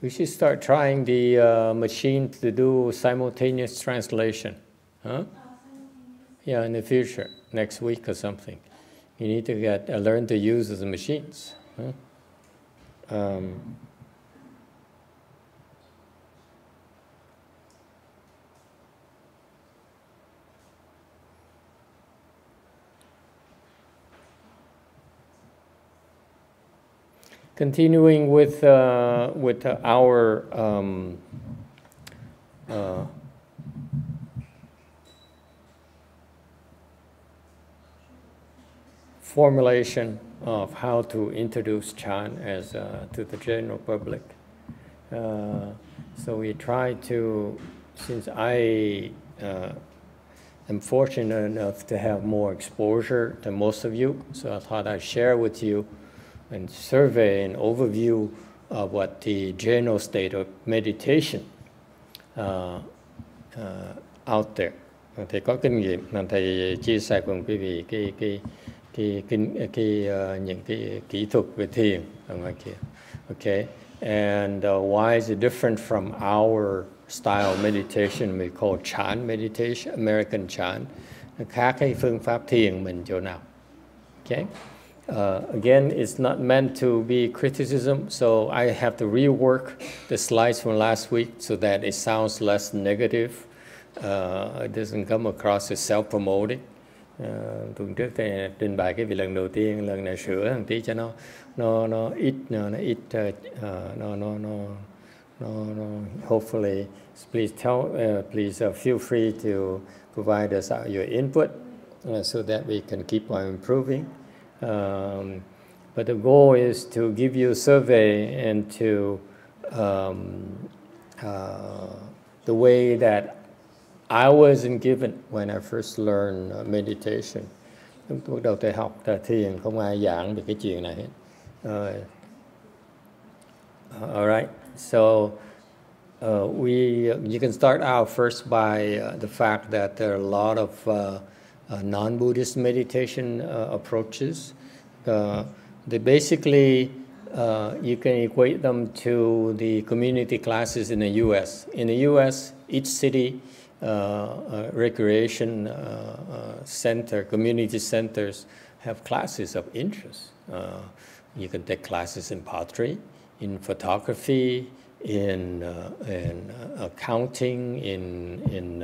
we should start trying the machine to do simultaneous translation. Huh? Yeah, in the future, next week or something. You need to learn to use the machines. Huh? Continuing with our formulation of how to introduce Chan as to the general public. So we try to, since I am fortunate enough to have more exposure than most of you, so I thought I'd share with you and survey an overview of what the general state of meditation out there. Thầy có kinh nghiệm là thầy chia sẻ cùng quý vị những cái kỹ thuật về thiền ở ngoài kia. Okay, and why is it different from our style of meditation we call Chan meditation, American Chan? Nó khác cái phương pháp thiền mình chỗ nào? Okay. Again, it's not meant to be criticism, so I have to rework the slides from last week so that it sounds less negative. It doesn't come across as self-promoting. Tuần trước thì trình bày cái vị lần đầu tiên, lần này sửa một tí cho nó ít, hopefully, please feel free to provide us your input so that we can keep on improving. But the goal is to give you a survey into the way that I wasn't given when I first learned meditation. Lúc đầu tôi học thiền không ai giảng về cái chuyện này hết. All right, so you can start out first by the fact that there are a lot of non-Buddhist meditation approaches. They basically, you can equate them to the community classes in the U.S. In the U.S., each city recreation center, community centers have classes of interest. You can take classes in pottery, in photography, in accounting, in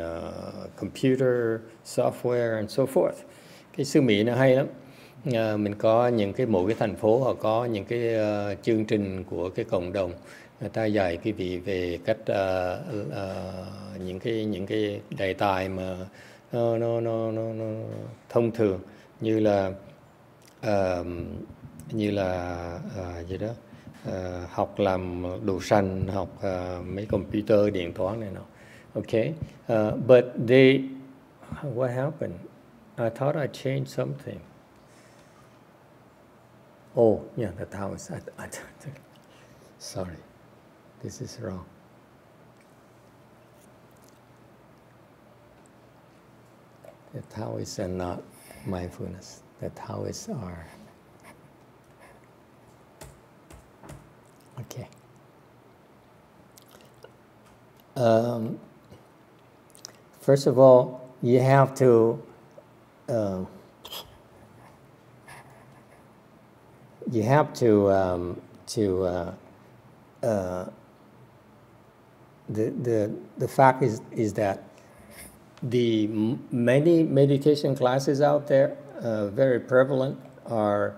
computer software, and so forth. Cái xứ Mỹ nó hay lắm. Mình có mỗi cái thành phố họ có những cái chương trình của cái cộng đồng, người ta dạy quý vị về cách những cái đề tài mà nó thông thường như là gì đó, học làm đồ sành, học mấy computer điện toán này nọ. Okay, but what happened? I thought I changed something. Oh, yeah, the Taoist. Sorry, this is wrong. The Taoists are not mindfulness. The Taoists are. Okay. First of all, you have to the fact is that the many meditation classes out there, very prevalent, are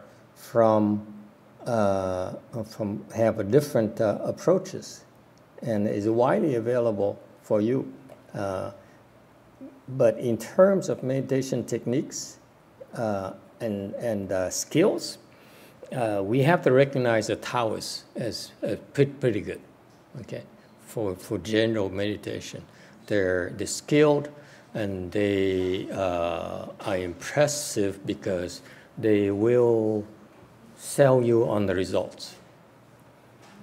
have a different approaches, and is widely available for you. But in terms of meditation techniques and skills, we have to recognize the Taoists as pretty good, okay, for general meditation. They're skilled, and they are impressive because they will sell you on the results.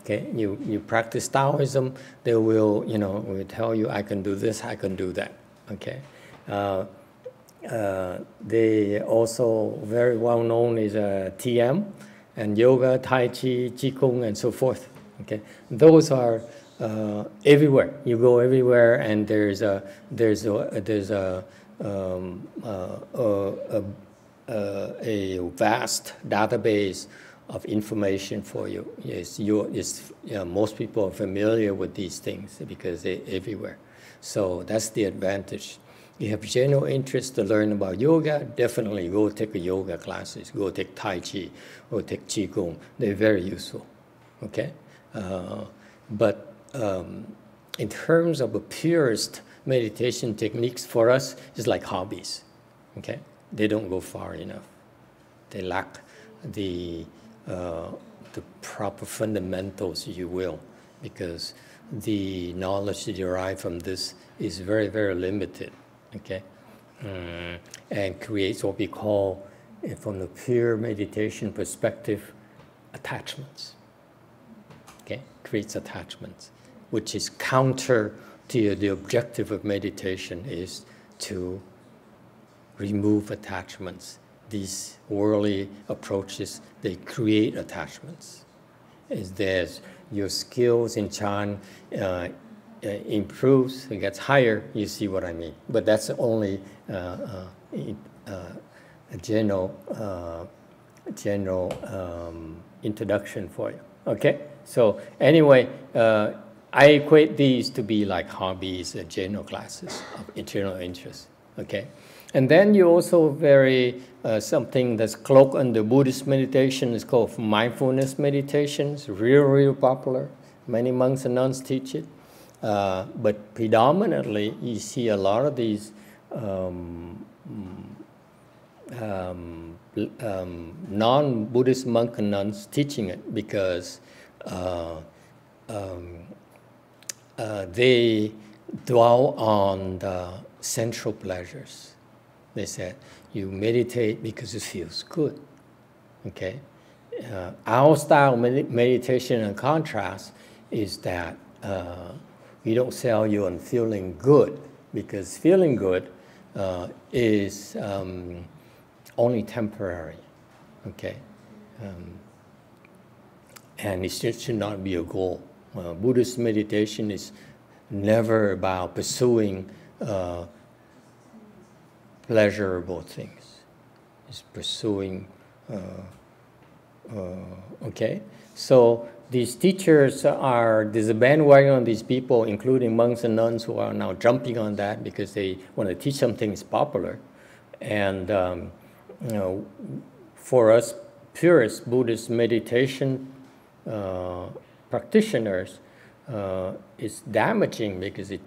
Okay, you practice Taoism, they will tell you, I can do this, I can do that. Okay, they also very well known is TM, and yoga, Tai Chi, Qigong, and so forth. Okay, those are everywhere. You go everywhere, and there's a vast database of information for you. Most people are familiar with these things because they're everywhere. So that's the advantage. You have general interest to learn about yoga, definitely go take a yoga classes, go take Tai Chi, or take Qigong. They're very useful, okay? But in terms of the purest meditation techniques for us, it's like hobbies, okay? They don't go far enough. They lack the proper fundamentals, if you will, because the knowledge derived from this is very, very limited. Okay, and creates what we call, from the pure meditation perspective, attachments. Okay, creates attachments, which is counter to the objective of meditation, is to remove attachments. These worldly approaches, they create attachments. As there's your skills in Chan improves, it gets higher, you see what I mean. But that's only a general introduction for you. Okay? So anyway, I equate these to be like hobbies, general classes of internal interest. Okay? And then you also vary something that's cloaked under Buddhist meditation. It's called mindfulness meditation. It's real popular. Many monks and nuns teach it. But predominantly, you see a lot of these non-Buddhist monks and nuns teaching it because they dwell on the sensual pleasures. They said, you meditate because it feels good. Okay? Our style of meditation, in contrast, is that we don't sell you on feeling good, because feeling good is only temporary, okay? And it should not be a goal. Buddhist meditation is never about pursuing pleasurable things. It's pursuing, okay? So these teachers there's a bandwagon on these people, including monks and nuns, who are now jumping on that because they want to teach something that's popular. And for us purist Buddhist meditation practitioners, it's damaging because it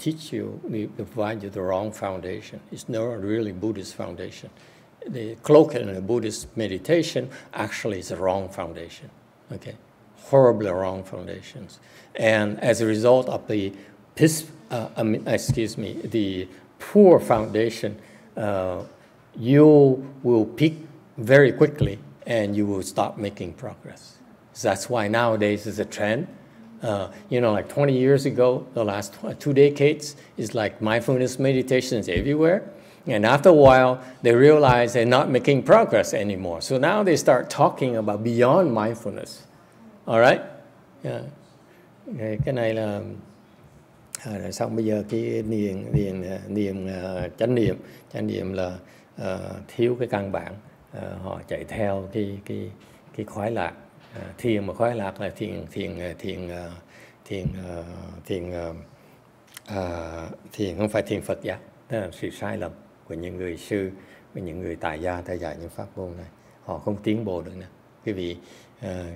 provide you the wrong foundation. It's not really Buddhist foundation. The cloak in a Buddhist meditation actually is a wrong foundation. Okay. Horribly wrong foundations, and as a result of the poor foundation, you will peak very quickly, and you will stop making progress. So that's why nowadays is a trend. Like 20 years ago, the last 2 decades, is like mindfulness meditation is everywhere, and after a while, they realize they're not making progress anymore. So now they start talking about beyond mindfulness. All right? Yeah. Cái này là xong bây giờ cái chánh niệm là thiếu cái căn bản. Họ chạy theo cái khoái lạc. Thiền mà khoái lạc là thiền không phải thiền Phật giáo. Đó là sự sai lầm của những người sư, của những người tại gia theo dạy những pháp môn này. Họ không tiến bộ được nữa. Quý vị,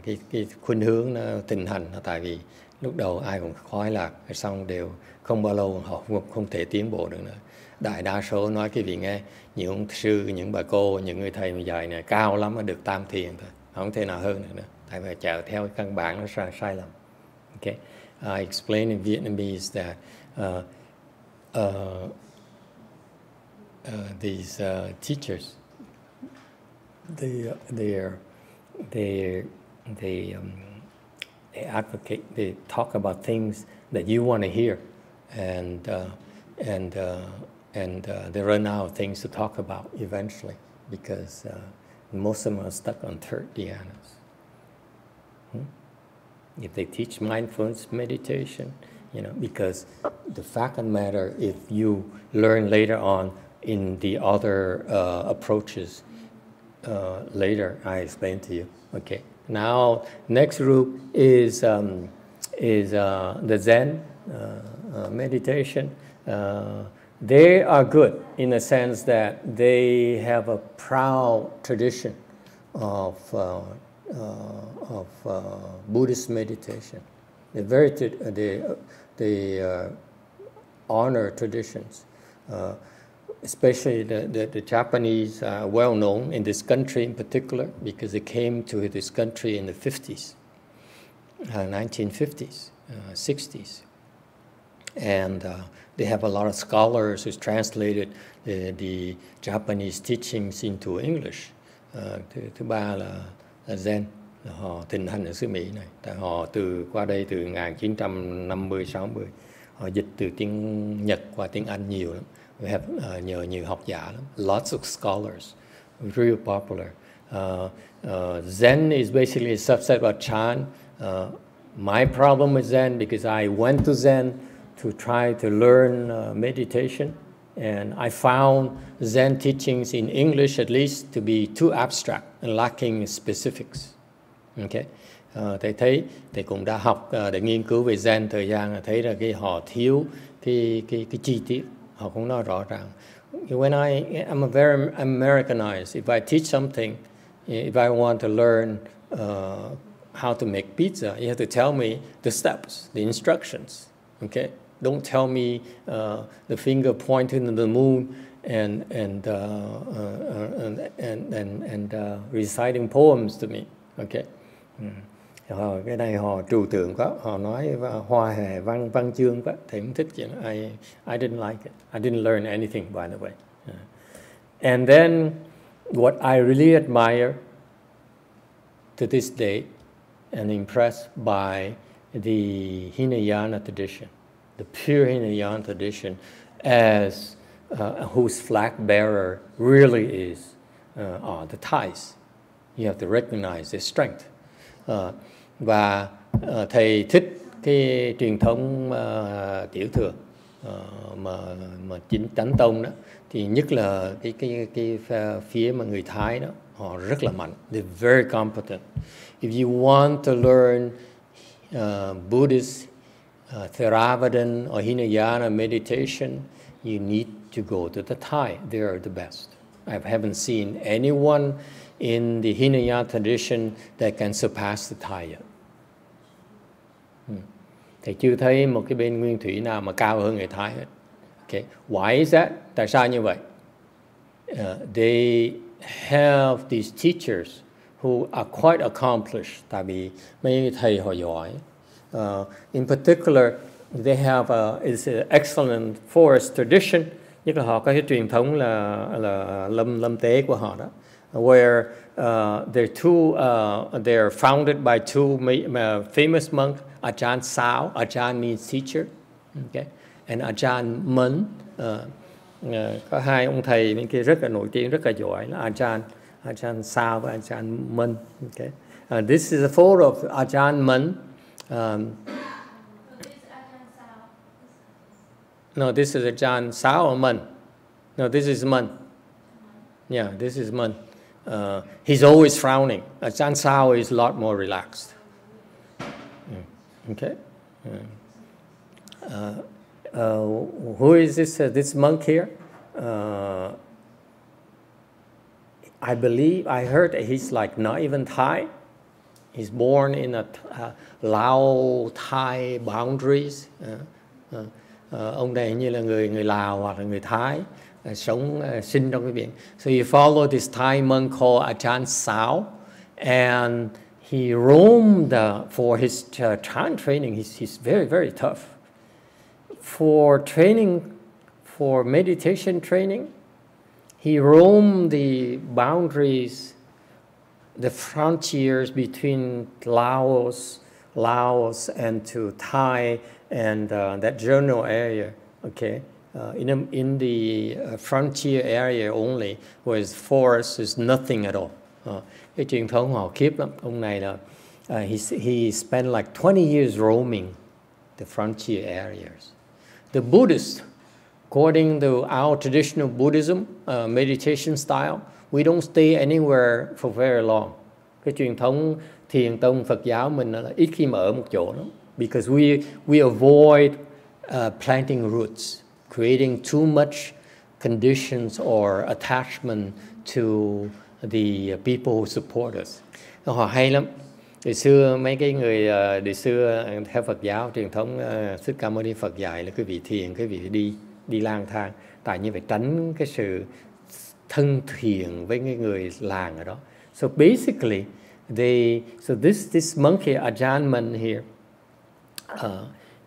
cái khuynh hướng nó tình hành là tại vì lúc đầu ai cũng khoái lạc, xong đều không bao lâu họ không thể tiến bộ được nữa. Đại đa số nói quý vị nghe, những sư, những bà cô, những người thầy mà dạy này cao lắm mới được tam thiền thôi, không thể nào hơn nữa. Tại vì chạy theo căn bản nó sai lầm. Okay, I explain in Vietnamese that these teachers, they advocate, they talk about things that you want to hear, and they run out of things to talk about eventually, because most of them are stuck on third dhyanas. if they teach mindfulness meditation, you know, because the fact of the matter, if you learn later on in the other approaches, later I explain to you. Okay. Now, next group is the Zen meditation. They are good in the sense that they have a proud tradition of Buddhist meditation. They honor traditions. Especially the Japanese are well known in this country in particular because they came to this country in the 50s, 1950s, 60s. And they have a lot of scholars who translated the Japanese teachings into English. Thứ ba là Zen, là họ thịnh hành ở xứ Mỹ này. Tại họ qua đây từ 1950-60, họ dịch từ tiếng Nhật qua tiếng Anh nhiều lắm. We have nhiều học giả lắm. Lots of scholars, really popular. Zen is basically a subset of Chan. My problem with Zen, because I went to Zen to try to learn meditation, and I found Zen teachings in English at least to be too abstract and lacking specifics. Okay. Thầy cũng đã học để nghiên cứu về Zen thời gian, thấy là họ thiếu cái chi tiết, họ không nói rõ ràng. When I'm very Americanized. If I teach something, if I want to learn how to make pizza, you have to tell me the steps, the instructions. Okay. Don't tell me the finger pointing to the moon and reciting poems to me. Okay. Cái này họ trừu tượng quá, họ nói hoa hề văn chương quá, thầy không thích chuyện đó. I didn't like it. I didn't learn anything, by the way. And then what I really admire to this day and impressed by the Hinayana tradition, the pure Hinayana tradition, as whose flag bearer really is are the Thais. You have to recognize their strength. Và thầy thích cái truyền thống tiểu thừa mà chính Chánh Tông đó, thì nhất là cái phía mà người Thái đó, họ rất là mạnh. They're very competent. If you want to learn Buddhist Theravada or Hinayana meditation, you need to go to the Thai. They are the best. I haven't seen anyone in the Hinayana tradition that can surpass the Thai yet. Thầy chưa thấy một cái bên nguyên thủy nào mà cao hơn người Thái hết. Okay. Why is that? Tại sao như vậy? They have these teachers who are quite accomplished. Tại vì mấy thầy họ giỏi. In particular, they have is an excellent forest tradition. Nhất là họ có cái truyền thống là lâm tế của họ đó. Where they're founded by two famous monks, Ajahn Sao. Ajahn means teacher, okay, and Ajahn Mun. Có hai ông thầy bên kia rất là nổi tiếng, rất là giỏi là Ajahn Sao và Ajahn Mun. Okay, this is a photo of Ajahn Mun. No, this is Ajahn Sao or Mun? No, this is Mun. Yeah, this is Mun. He's always frowning. Ajahn Sao is a lot more relaxed. Okay. Who is this monk here? I believe, I heard that he's like not even Thai. He's born in a Lao-Thai boundaries. Ông này như là người Lào hoặc là người Thái, sinh trong cái biển. So he followed this Thai monk called Ajahn Sao, and he roamed for his Chan training. He's very, very tough. For training, for meditation training, he roamed the boundaries, the frontiers between Laos and to Thai and that general area. Okay. In the frontier area only, where forest is nothing at all. Cái truyền thống họ khiếp lắm. Ông này là he spent like 20 years roaming the frontier areas. The Buddhists, according to our traditional Buddhism meditation style, we don't stay anywhere for very long. Cái truyền thống thiền tông Phật giáo mình là ít khi mà ở một chỗ lắm. Because we avoid planting roots, creating too much conditions or attachment to the people who support us. Họ hay lắm. Từ xưa mấy cái người từ xưa theo Phật giáo truyền thống Thích Ca Mâu Ni Phật dạy là quý vị thiền, quý vị đi lang thang, tại như phải tránh cái sự thân thiện với cái người làng ở đó. So basically, this monkey Ajahn Mun here,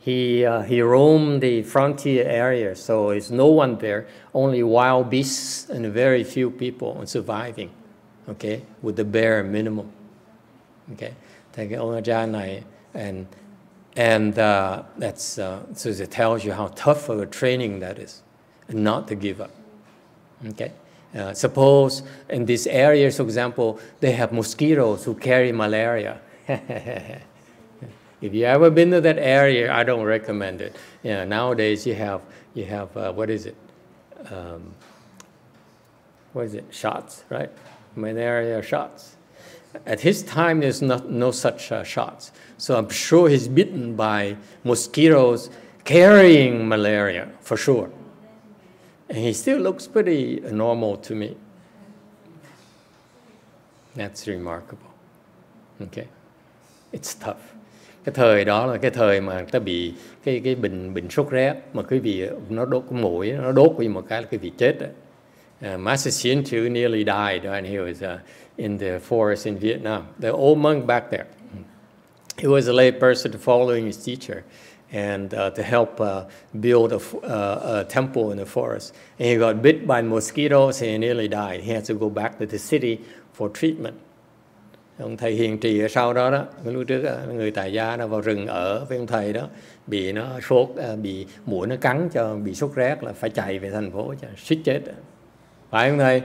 he roamed the frontier area, so there's no one there, only wild beasts and very few people surviving, okay, with the bare minimum. Okay, thì cái ông Ajahn này, and that's so it tells you how tough of a training that is, and not to give up. Okay, suppose in these areas, for example, they have mosquitoes who carry malaria. If you ever been to that area, I don't recommend it. Yeah, nowadays you have what is it? Shots, right? Malaria shots. At his time, there's no such shots. So I'm sure he's bitten by mosquitoes carrying malaria, for sure. And he still looks pretty normal to me. That's remarkable. Okay? It's tough. Cái thời đó là cái thời mà ta bị cái bệnh sốt rét, mà quý vị nó đốt cái mũi, nó đốt quý vị một cái là quý vị chết đấy. Master Hsuan too nearly died when he was in the forest in Vietnam. The old monk back there. He was a lay person following his teacher and to help build a temple in the forest. And he got bit by mosquitoes and he nearly died. He had to go back to the city for treatment. Ông thầy hiền trì ở sau đó đó, lúc trước người tại gia nó vào rừng ở với ông thầy đó, bị nó sốt, bị muỗi nó cắn cho bị sốt rét là phải chạy về thành phố cho suýt chết. Phải không thầy?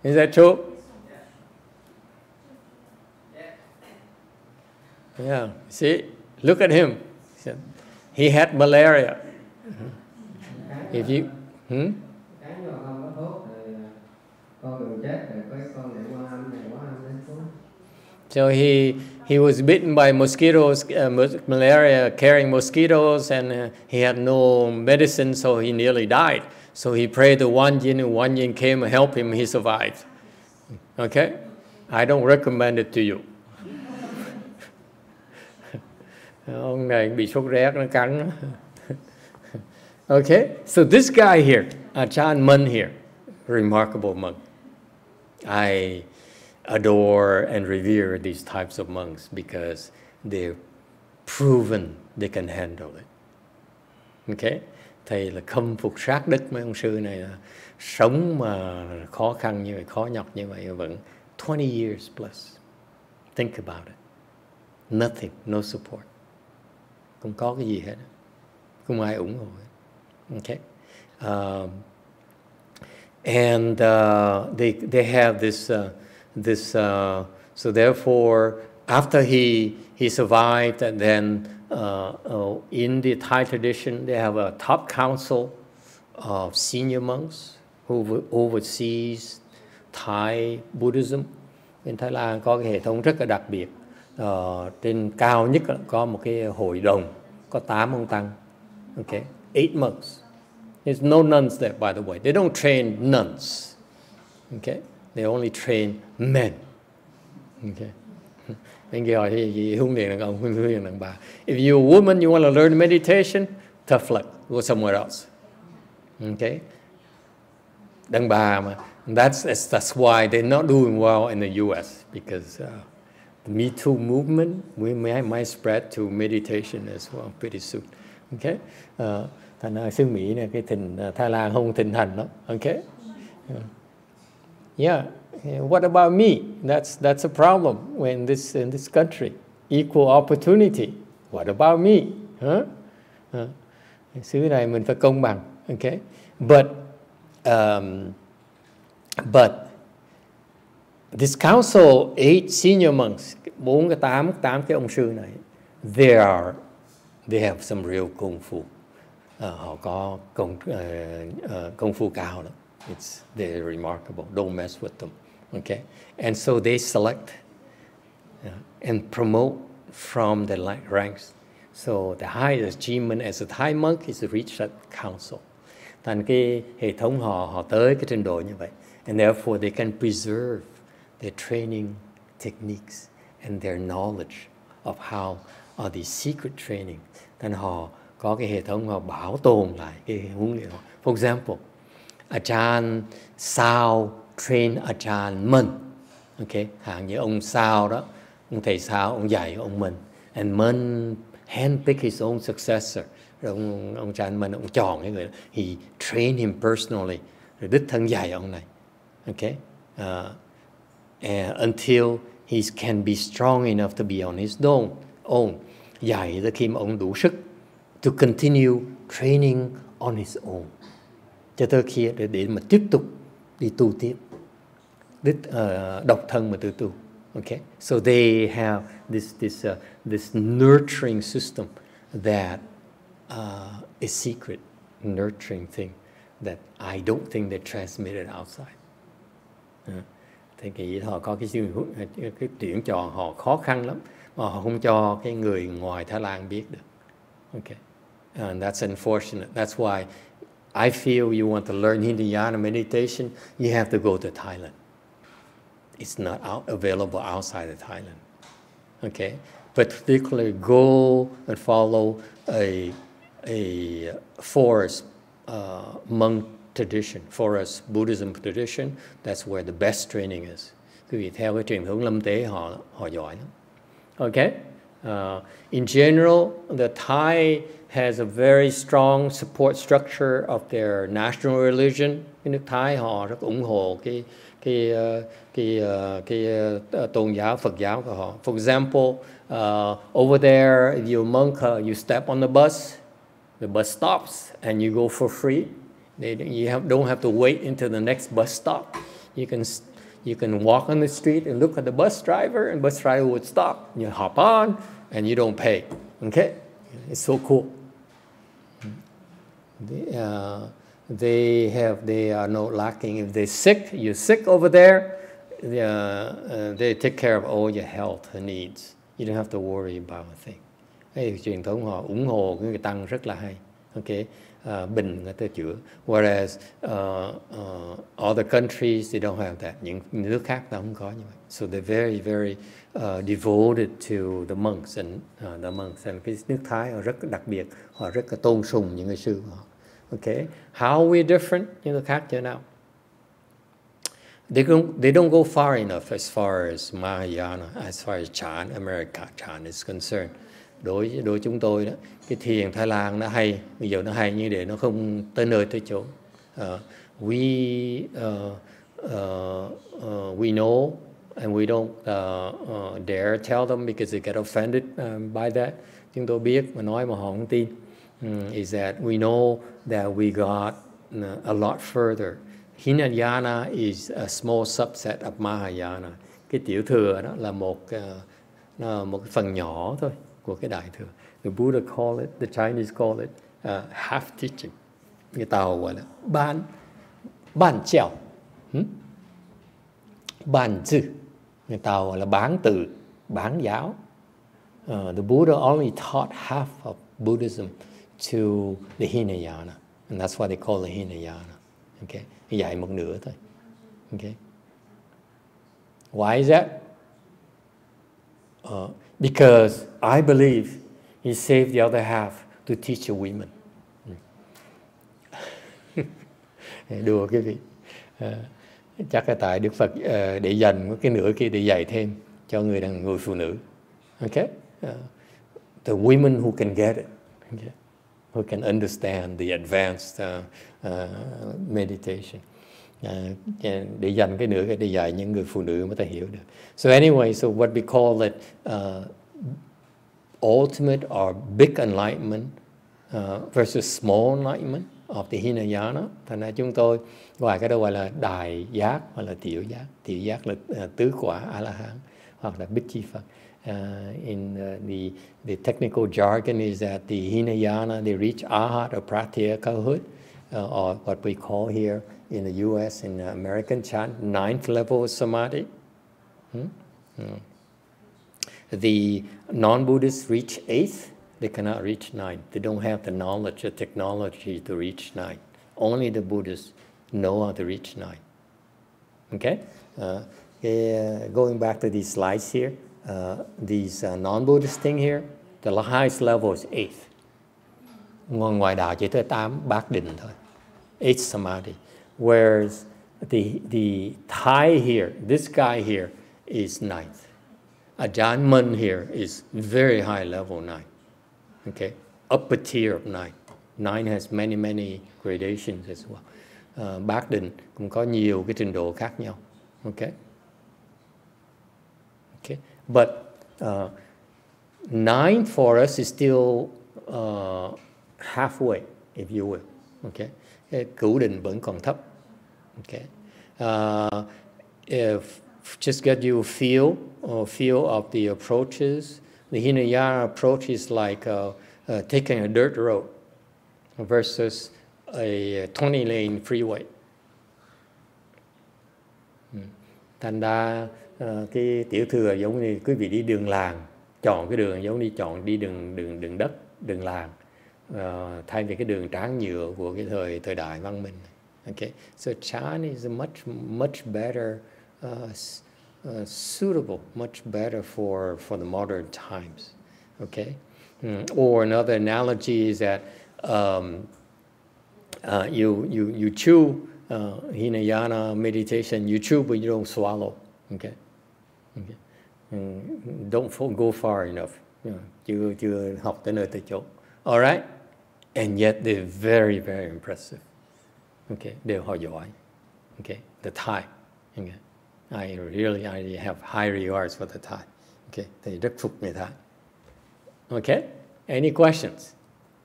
Is that true? Yeah. See, look at him. He had malaria. If you, So he was bitten by mosquitoes, malaria, carrying mosquitoes, and he had no medicine, so he nearly died. So he prayed to Wanyin, and Wanyin came and helped him. He survived. Okay, I don't recommend it to you. Ông này bị sốt rét nó cắn. Okay, so this guy here, Ajahn Mun here, remarkable monk. I adore and revere these types of monks because they're proven they can handle it. Okay, thầy là khâm phục sát đất mấy ông sư này, là sống mà khó khăn như vậy, khó nhọc như vậy vẫn 20 years plus. Think about it. Nothing, no support. Không có cái gì hết, không ai ủng hộ hết. Okay, and they have this. So therefore, after he survived, and then in the Thai tradition, they have a top council of senior monks who oversees Thai Buddhism. Bên Thái Lan có cái hệ thống rất là đặc biệt. Trên cao nhất có một cái hội đồng, có 8 ông tăng. Okay, 8 monks. There's no nuns there, by the way. They don't train nuns. Okay. They only train men. Okay. Anh kia hỏi gì huấn luyện đàn ông, huấn luyện đàn bà. If you're a woman, you want to learn meditation, tough luck. Go somewhere else. Okay. Đàn bà mà. That's why they're not doing well in the U.S. because the Me Too movement might spread to meditation as well pretty soon. Okay. Thành ra xứ Mỹ này, cái thịnh Thái Lan không thịnh hành lắm. Okay. Yeah, what about me? That's a problem in this country. Equal opportunity. What about me? Xứ này mình phải công bằng. Okay, but this council, 8 senior monks, 8 cái ông sư này, they have some real công phu. Họ có công phu cao lắm. They're remarkable. Don't mess with them. Okay, and so they select and promote from the ranks. So the highest achievement as a Thai monk is to reach that council. Thành cái hệ thống họ tới cái trình độ như vậy, and therefore they can preserve their training techniques and their knowledge of how the secret training. Thành họ có cái hệ thống họ bảo tồn lại cái huấn luyện. For example, Ajahn Sao train Ajahn Minh. Okay, hàng như ông Sao đó, ông thầy Sao, ông dạy ông Minh, and Minh handpick his own successor. Rồi ông Ajahn Minh, ông chọn cái người đó. He trained him personally. Rồi đích thân dạy ông này. Okay, until he can be strong enough to be on his own. Dạy tới khi mà ông đủ sức to continue training on his own. Cho tới khi để mà tiếp tục đi tu tiếp, độc thân mà tự tu. Okay, so they have this nurturing system that is secret, nurturing thing that I don't think they transmitted outside. Thế thì họ có cái tuyển chọn họ khó khăn lắm, mà họ không cho cái người ngoài Thái Lan biết được. Okay, and that's unfortunate. That's why I feel you want to learn Hinayana meditation, you have to go to Thailand. It's not available outside of Thailand. Okay, but particularly go and follow a forest monk tradition, forest Buddhism tradition. That's where the best training is. Vì theo cái truyền thống lâm tế họ giỏi lắm. Okay, in general, the Thai has a very strong support structure of their national religion. Cái nước Thái họ rất ủng hộ cái tôn giáo Phật giáo của họ. For example, over there, if you're a monk, you step on the bus stops, and you go for free. You don't have to wait until the next bus stop. You can walk on the street and look at the bus driver, and bus driver would stop. You hop on, and you don't pay. Okay, it's so cool. They are not lacking. If they're sick, you're sick over there, they take care of all your health needs. You don't have to worry about a thing. Cái truyền thống họ ủng hộ cái tăng rất là hay. Okay, bệnh người ta chữa. Whereas other countries they don't have that. Những nước khác ta không có như vậy. So they're very very devoted to the monks and cái nước Thái họ rất đặc biệt, họ rất là tôn sùng những người sư của họ. Okay, how are we different? Những người khác như thế nào? They don't go far enough as far as Mahayana, as far as Chan, America Chan is concerned. Đối chúng tôi đó, cái thiền Thái Lan nó hay, bây giờ nó hay như để nó không tới nơi tới chỗ. We know and we don't dare tell them because they get offended by that. Chúng tôi biết mà nói mà họ không tin. Is that we know that we got a lot further. Hinayana is a small subset of Mahayana. Cái tiểu thừa đó là một cái phần nhỏ thôi của cái đại thừa. The Buddha call it, the Chinese call it half teaching. Người Tàu gọi là ban chèo, ban chữ. Người Tàu gọi là bán từ, bán giáo. The Buddha only taught half of Buddhism to the Hinayana, and that's why they call it Hinayana. Okay, dạy một nửa thôi. Okay, why is that? Because I believe he saved the other half to teach the women. Đùa cái vị. Chắc là tại Đức Phật để dành cái nửa kia để dạy thêm cho người phụ nữ. Okay, the women who can get it. Okay, who can understand the advanced meditation. Để dành cái nửa để dạy những người phụ nữ mới ta hiểu được. So anyway, so what we call it ultimate or big enlightenment versus small enlightenment of the Hinayana. Thành ra chúng tôi gọi cái đó gọi là đại giác hoặc là tiểu giác. Tiểu giác là tứ quả A-la-hán hoặc là Bích Chi Phật. In the technical jargon is that the Hinayana, they reach Arhat or Pratyekahood, or what we call here in the U.S. in American chant, 9th level of samadhi. The non-Buddhists reach 8th, they cannot reach 9th. They don't have the knowledge or technology to reach 9th. Only the Buddhists know how to reach 9th. Okay? Going back to these slides here, these non-Buddhist thing here, the highest level is 8th. Ngoài đạo chỉ tới 8 bát định thôi. 8th samadhi. Whereas the Thai here, this guy here is 9th. Ajahn Mun here is very high level 9. Okay, upper tier of 9. 9 has many gradations as well. Bát định cũng có nhiều cái trình độ khác nhau. Okay. Okay, but 9 for us is still halfway, if you will. Okay, cửu định vẫn còn thấp. Okay, if just get you feel of the approaches. The Hinayana approach is like taking a dirt road versus a 20-lane freeway. Thành ra cái tiểu thừa giống như quý vị đi đường làng, chọn cái đường giống như đi đường đất, đường làng, thay vì cái đường tráng nhựa của cái thời đại văn minh. Okay, so Chan is a much better suitable, much better for the modern times. Okay, or another analogy is that you chew Hinayana meditation. You chew, but you don't swallow. Okay, okay. Don't go far enough. Chưa học tới nơi tới chỗ. All right, and yet they're very impressive. Okay, đều họ giỏi. Okay, the Thai. Okay. I really have high regards for the Thai. Okay, thầy rất phục người Thái. Okay, any questions?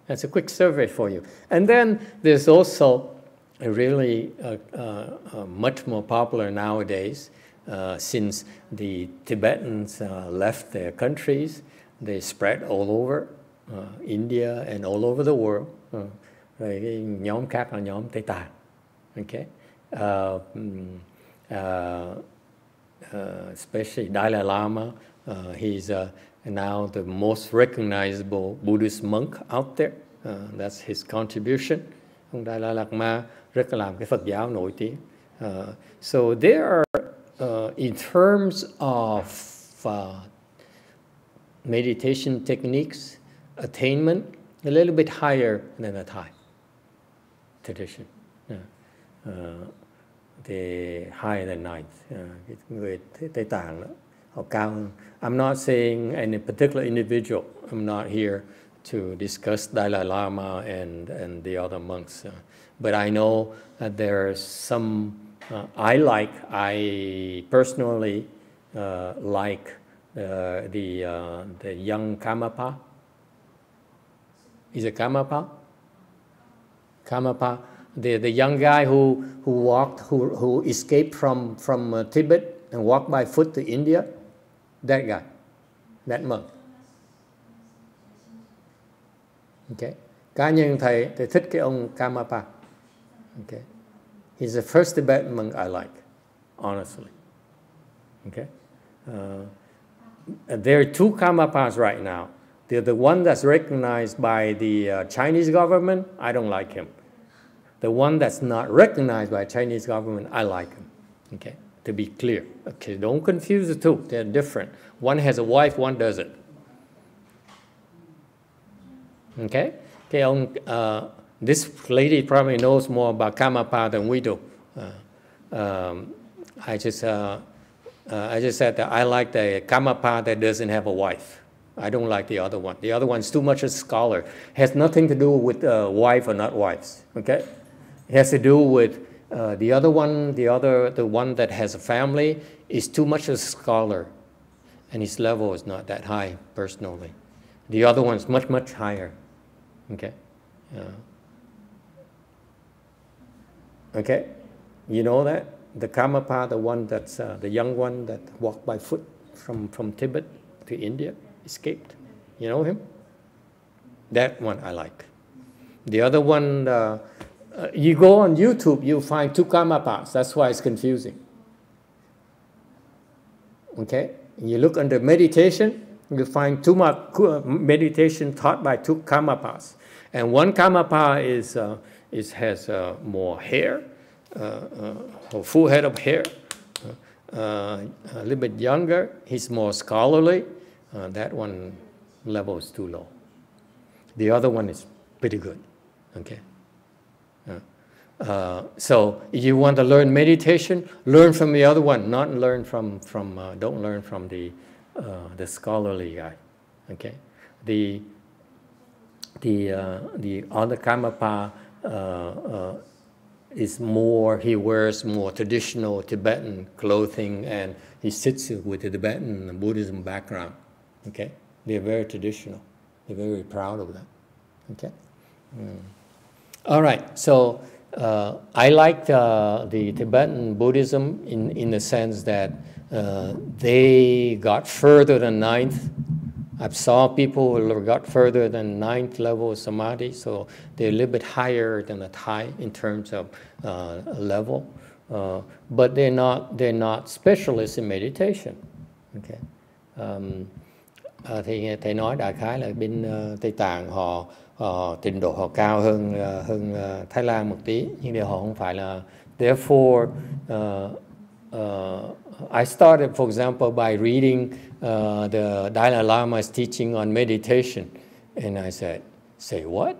That's a quick survey for you. And then there's also a really much more popular nowadays since the Tibetans left their countries. They spread all over India and all over the world. Rồi cái nhóm khác là nhóm Tây Tạng. Okay. Especially Dalai Lama, he's now the most recognizable Buddhist monk out there. That's his contribution. Ông Dalai Lama rất là làm cái Phật giáo nổi tiếng. So there are, in terms of meditation techniques, attainment, a little bit higher than the Thai tradition. The higher than 9th. Người Tây Tạng họ cao hơn. I'm not saying any particular individual. I'm not here to discuss Dalai Lama and the other monks. But I know that there are some, I personally like the young Karmapa. Is it Karmapa? Karmapa. The young guy who escaped from Tibet and walked by foot to India, that guy, that monk. Okay, cá nhân thầy thích cái ông Karmapa. Okay, he's the first Tibetan monk I like, honestly. Okay, there are two Karmapas right now. The one that's recognized by the Chinese government, I don't like him. The one that's not recognized by Chinese government, I like him. Okay, to be clear. Okay, don't confuse the two. They're different. One has a wife, one doesn't. Okay, cái ông, this lady probably knows more about Karmapa than we do. I just said that I like the Karmapa that doesn't have a wife. I don't like the other one. The other one's too much a scholar. Has nothing to do with wife or not wives. Okay. It has to do with the other one, the one that has a family is too much a scholar, and his level is not that high personally. The other one's much higher. Okay, Okay? You know that? The Karmapa, the one that's the young one that walked by foot from Tibet to India, escaped. You know him? That one I like. The other one, you go on YouTube, you find two Karmapas. That's why it's confusing. Okay? You look under meditation, you find two meditation taught by two Karmapas. And one Karmapa has more hair, a full head of hair, a little bit younger. He's more scholarly. That one level is too low. The other one is pretty good. Okay. So if you want to learn meditation, learn from the other one, not learn from don't learn from the scholarly guy. Okay. The other Karmapa is more, he wears more traditional Tibetan clothing, and he sits with the Tibetan Buddhism background. Okay. They're very traditional. They're very proud of that. Okay. All right. So I like the Tibetan Buddhism in the sense that they got further than ninth. I've saw people who got further than ninth level of samadhi, so they're a little bit higher than the Thai in terms of level, but they're not specialists in meditation. Okay. Thì thầy nói đại khái là bên Tây Tạng họ trình độ họ cao hơn Thái Lan một tí, nhưng điều họ không phải là. Therefore, I started, for example, by reading the Dalai Lama's teaching on meditation, and I said, "Say what?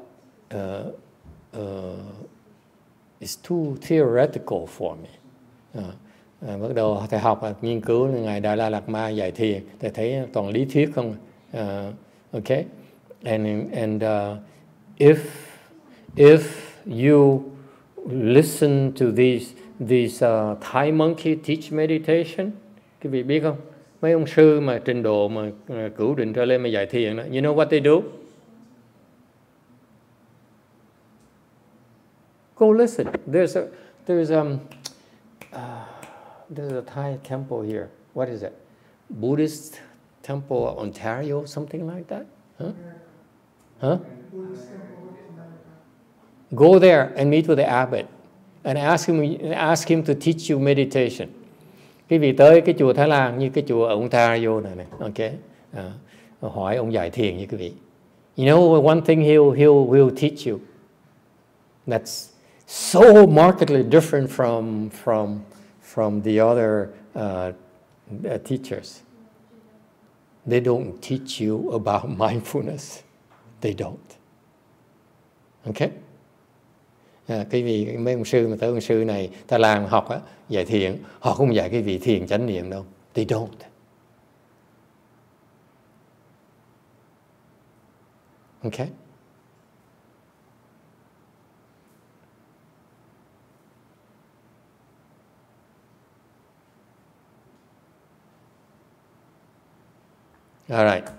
It's too theoretical for me." Bắt đầu thầy học nghiên cứu ngài Dalai La Lạt Ma dạy thiền, thầy thấy toàn lý thuyết không. Okay, and if you listen to these Thai monkey teach meditation, quý vị biết không? Mấy ông sư mà trình độ mà cửu định trở lên mà dạy thiền đó, you know what they do? Go listen. There's a Thai temple here. What is it? Buddhist temple, Ontario, something like that? Huh? Go there and meet with the abbot and ask him to teach you meditation. Quý vị tới cái chùa Thái Lan như cái chùa ở Ontario này, okay? Hỏi ông dạy thiền như quý vị. You know one thing he'll teach you that's so markedly different from the other teachers. They don't teach you about mindfulness. They don't. Okay? Cái vị mấy ông sư mà tới ông sư này ta làm học á, dạy thiền, họ không dạy cái vị thiền chánh niệm đâu. They don't. Okay? All right.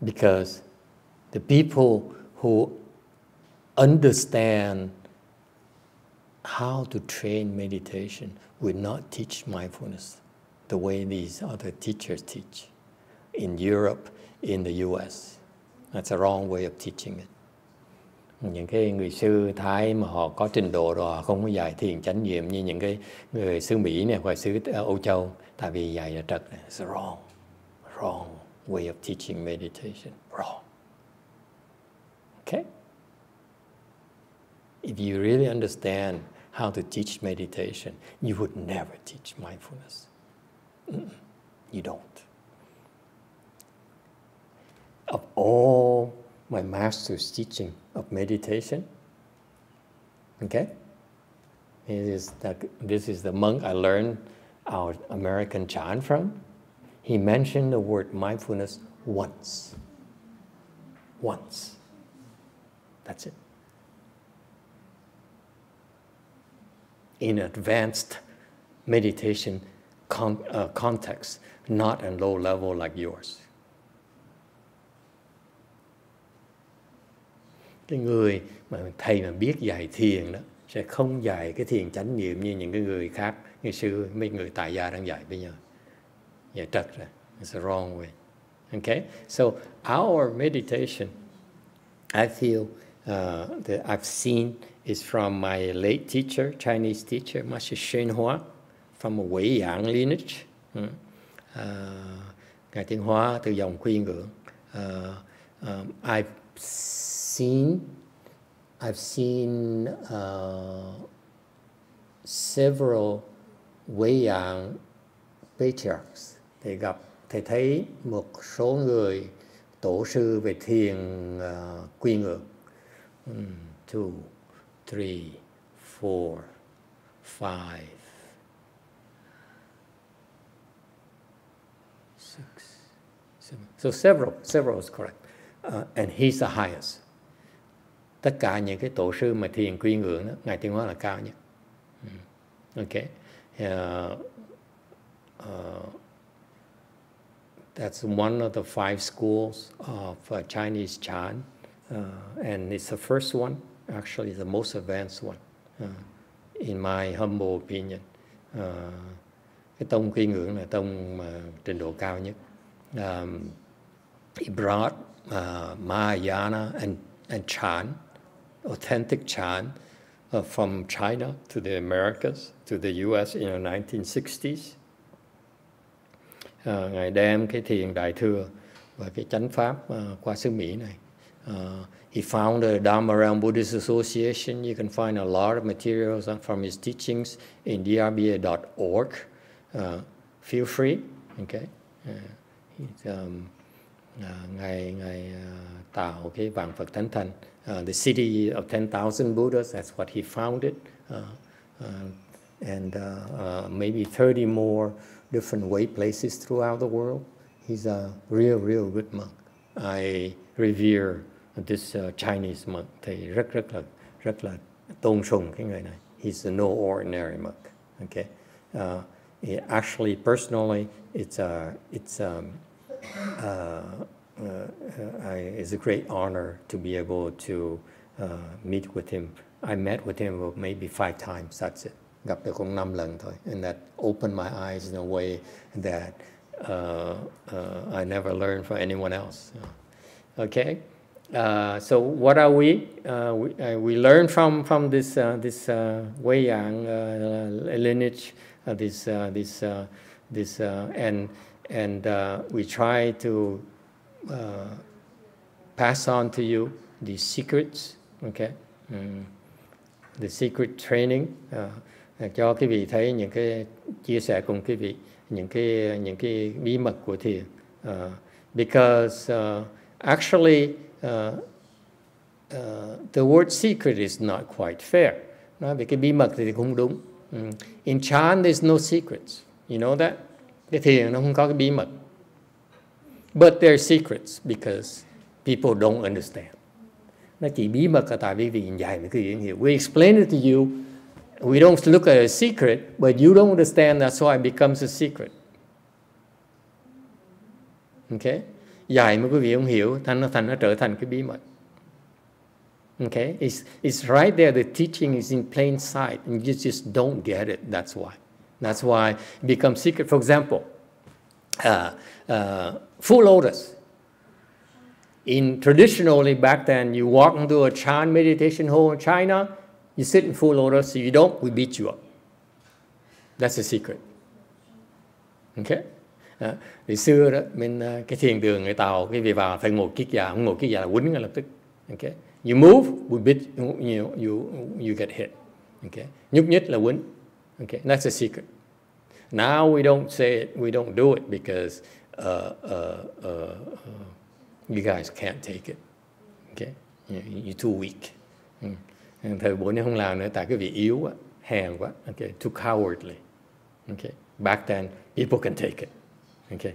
Because the people who understand how to train meditation will not teach mindfulness the way these other teachers teach in Europe, in the US. That's a wrong way of teaching it. Những cái người sư Thái mà họ có trình độ rồi, họ không có dạy thiền chánh niệm như những cái người sư Mỹ này hoặc sư Âu Châu, tại vì dạy là trật. It's a wrong way of teaching meditation. Wrong. Okay? If you really understand how to teach meditation, you would never teach mindfulness. You don't. Of all my master's teaching of meditation, okay? This is the monk I learned our American chant from. He mentioned the word mindfulness once. Once. That's it. In advanced meditation context, not at low level like yours. Cái người mà thầy mà biết dạy thiền đó sẽ không dạy cái thiền chánh niệm như những cái người khác, ngày xưa mấy người tại gia đang dạy bây giờ. Dạy trật rồi. It's the wrong way. Okay? So our meditation, I feel that I've seen is from my late teacher, Chinese teacher, Master YongHua, from a YongHua lineage. Ngài Tiến Hóa từ dòng Khuyên Ngưỡng. I've seen several YongHua Patriarchs. Thầy thấy một số người tổ sư về thiền Khuyên Ngưỡng. 2, 3, 4, 5, 6, 7. So several is correct. And he's the highest. Tất cả những cái tổ sư mà thiền Khuyên Ngưỡng đó, Ngài Tiến Hóa là cao nhất. Okay. That's one of the 5 schools of Chinese Chan, and it's the first one, actually the most advanced one, in my humble opinion. Cái tông Khuyên Ngưỡng là tông mà trình độ cao nhất. He brought Mahayana and Chan, authentic Chan, from China to the Americas, to the US in the 1960s. Ngài đem cái thiền Đại Thừa và cái chánh pháp qua xứ Mỹ này. He founded a Dharma Realm Buddhist Association. You can find a lot of materials from his teachings in drba.org. Feel free. Okay. Ngài tạo cái vạn Phật Thánh Thành. The city of 10,000 Buddhas, that's what he founded. And maybe 30 more different way places throughout the world. He's a real good monk. I revere this Chinese monk. Thầy rất là tôn sùng cái người này. He's no ordinary monk. Okay. Actually, personally, it's a great honor to be able to meet with him. I met with him maybe 5 times. That's it. Gặp được cũng 5 lần thôi. And that opened my eyes in a way that I never learned from anyone else. Okay. So what are we? We learn from this Wei-Yang lineage. And we try to pass on to you these secrets. Okay. The secret training. Cho quý vị thấy những cái chia sẻ cùng quý vị những cái bí mật của thiền. Because actually the word secret is not quite fair. Nói về cái bí mật thì không đúng. In Chan there's no secrets. You know that? Cái thiền nó không có cái bí mật. But they're secrets because people don't understand. Nó chỉ bí mật là tại vì quý vị dạy mấy cái gì hiểu. We explain it to you. We don't look at it as a secret, but you don't understand, that's why it becomes a secret. Okay? Dạy mà quý vị không hiểu, thành nó trở thành cái bí mật. Okay? It's right there, the teaching is in plain sight, and you just don't get it, that's why. That's why it becomes secret. For example, full lotus. Traditionally, back then, you walk into a Chan meditation hall in China, you sit in full lotus. If you don't, we beat you up. That's a secret. Okay? Thì xưa đó, cái thiền đường người Tàu, cái vị vào phải ngồi kiết già, không ngồi kiết già là quýnh ngay lập tức. Okay? You move, we beat, you get hit. Okay? Nhúc nhích là quýnh. Okay? That's a secret. Now we don't say it, we don't do it because you guys can't take it. Okay? You're too weak. Thời buổi này không làm nữa tại cái vị yếu quá, hèn quá. Okay, too cowardly. Okay, back then people can take it. Okay,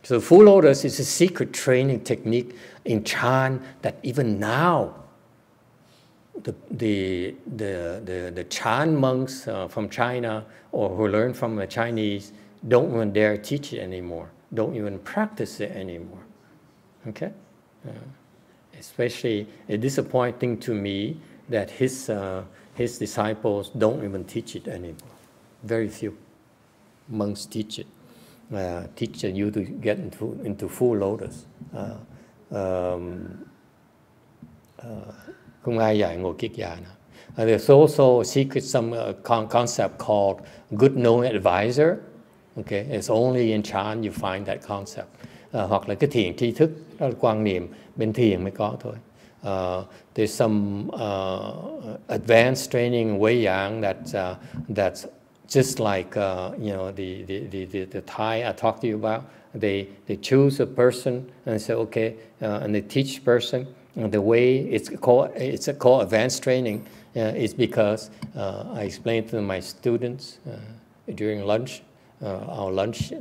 so full lotus is a secret training technique in Chan that even now the Chan monks from China or who learn from the Chinese don't even dare teach it anymore. Don't even practice it anymore. Okay. Especially, it's disappointing to me that his disciples don't even teach it anymore. Very few monks teach it. Teach you to get into full lotus. Không ai dạy ngồi kiết già nào. There's also a secret, some concept called good known advisor. Okay, it's only in Chan you find that concept. Hoặc là cái thiền tri thức, đó là quan niệm bên thiền mới có thôi. There's some advanced training in Wei Yang that's just like the Thai I talked to you about. They choose a person and say okay, and they teach person. And the way it's called advanced training is because I explained to my students during lunch, our lunch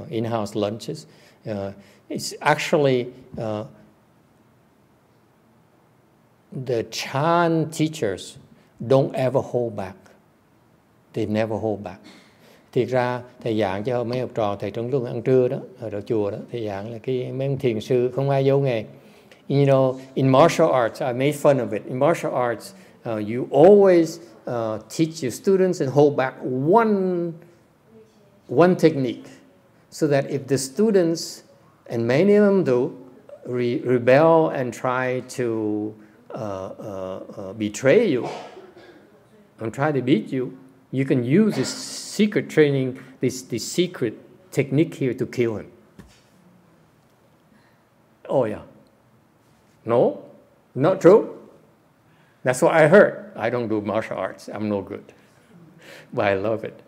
in-house lunches. It's actually the Chan teachers don't ever hold back. They never hold back. Thiệt ra thầy giảng cho mấy học trò thầy trong lúc ăn trưa đó ở đó chùa đó, thầy giảng là cái mấy ông thiền sư không ai vô nghề. You know, in martial arts, I made fun of it. In martial arts, you always teach your students and hold back one technique, so that if the students, and many of them do, rebel and try to betray you and try to beat you, you can use this secret training, this secret technique here to kill him. Oh yeah. No? Not true? That's what I heard. I don't do martial arts. I'm no good. But I love it.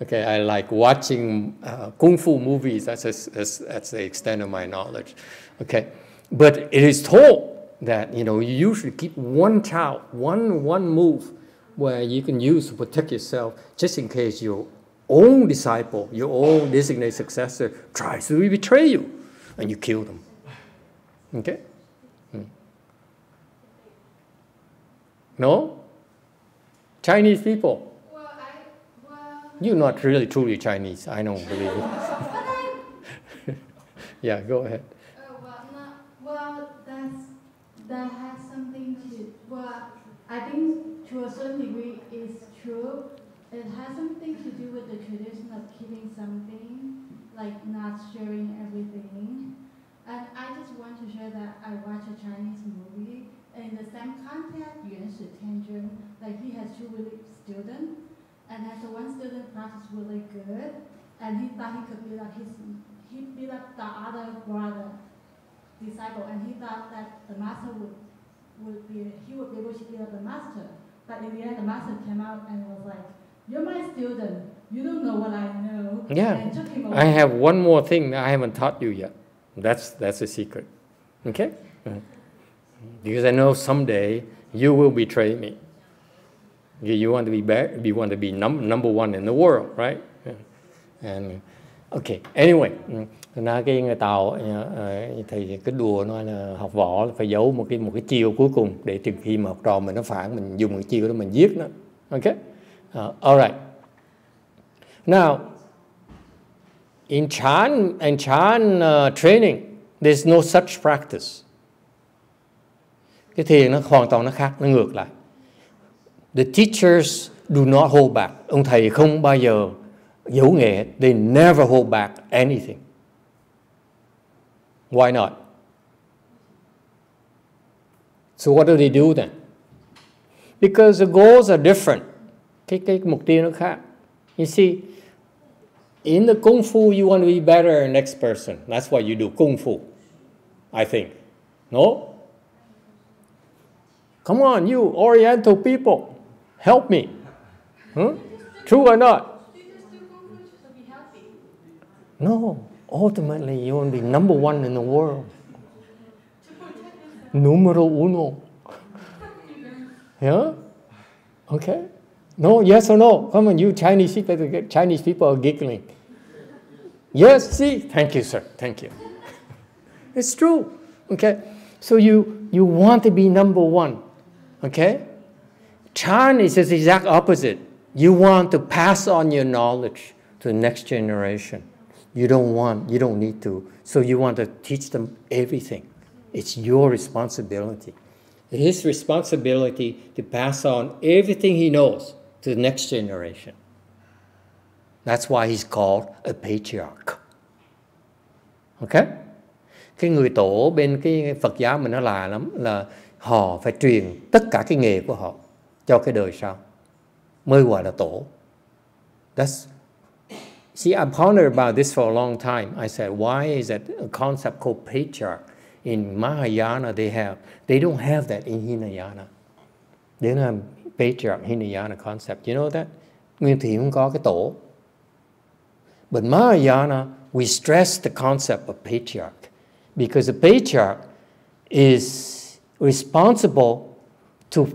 Okay, I like watching kung fu movies. That's the extent of my knowledge. Okay, but it is told that you usually keep one chow, one move where you can use to protect yourself, just in case your own disciple, your own designated successor tries to betray you, and you kill them. Okay? No? Chinese people. You're not really truly Chinese. I don't believe it. Yeah, go ahead. That has something to. I think to a certain degree is true. It has something to do with the tradition of keeping something, like not sharing everything. And I just want to share that I watched a Chinese movie, and in the same context, Yuan like he has two really students, and as one student practiced really good, and he thought he could build up he built up the other brother disciple, and he thought that the master would be able to build up the master. But in the end, the master came out and was like, "You're my student. You don't know what I know." Yeah. And took him away. I have one more thing that I haven't taught you yet. That's a secret. Okay? Because I know someday you will betray me. You want to be bad, you want to be number one in the world, right? And okay. Anyway, na cái người Tàu thì cái đùa nó là học võ là phải giấu một cái chiêu cuối cùng để từ khi mà học trò mình nó phản, mình dùng cái chiêu đó mình giết nó. Okay? All right. Now, in Chan training, there's no such practice. Cái thiền nó hoàn toàn nó khác, nó ngược lại. The teachers do not hold back. Ông thầy không bao giờ giấu nghề hết. They never hold back anything. Why not? So what do they do then? Because the goals are different. Cái mục tiêu nó khác. You see, in the Kung Fu, you want to be better than the next person. That's why you do Kung Fu, I think. No? Come on, you Oriental people, help me. Huh? True or not? No. Ultimately, you want to be number one in the world. Numero uno. Yeah? Okay? No, yes or no? Come on, you Chinese people are giggling. Yes, see? Thank you, sir. Thank you. It's true. Okay? So you want to be number one. Okay? Chan is the exact opposite. You want to pass on your knowledge to the next generation. You don't need to. So you want to teach them everything. It's your responsibility. His responsibility to pass on everything he knows to the next generation. That's why he's called a patriarch. Okay? Cái người tổ bên cái Phật giáo mình nó là họ phải truyền tất cả cái nghề của họ cho cái đời sau mới gọi là tổ. See, I pondered about this for a long time. I said, why is that a concept called patriarch? In Mahayana, they don't have that in Hinayana. They don't have patriarch Hinayana concept. You know that? Nguyên thủy không có cái tổ. But Mahayana, we stress the concept of patriarch because the patriarch is responsible to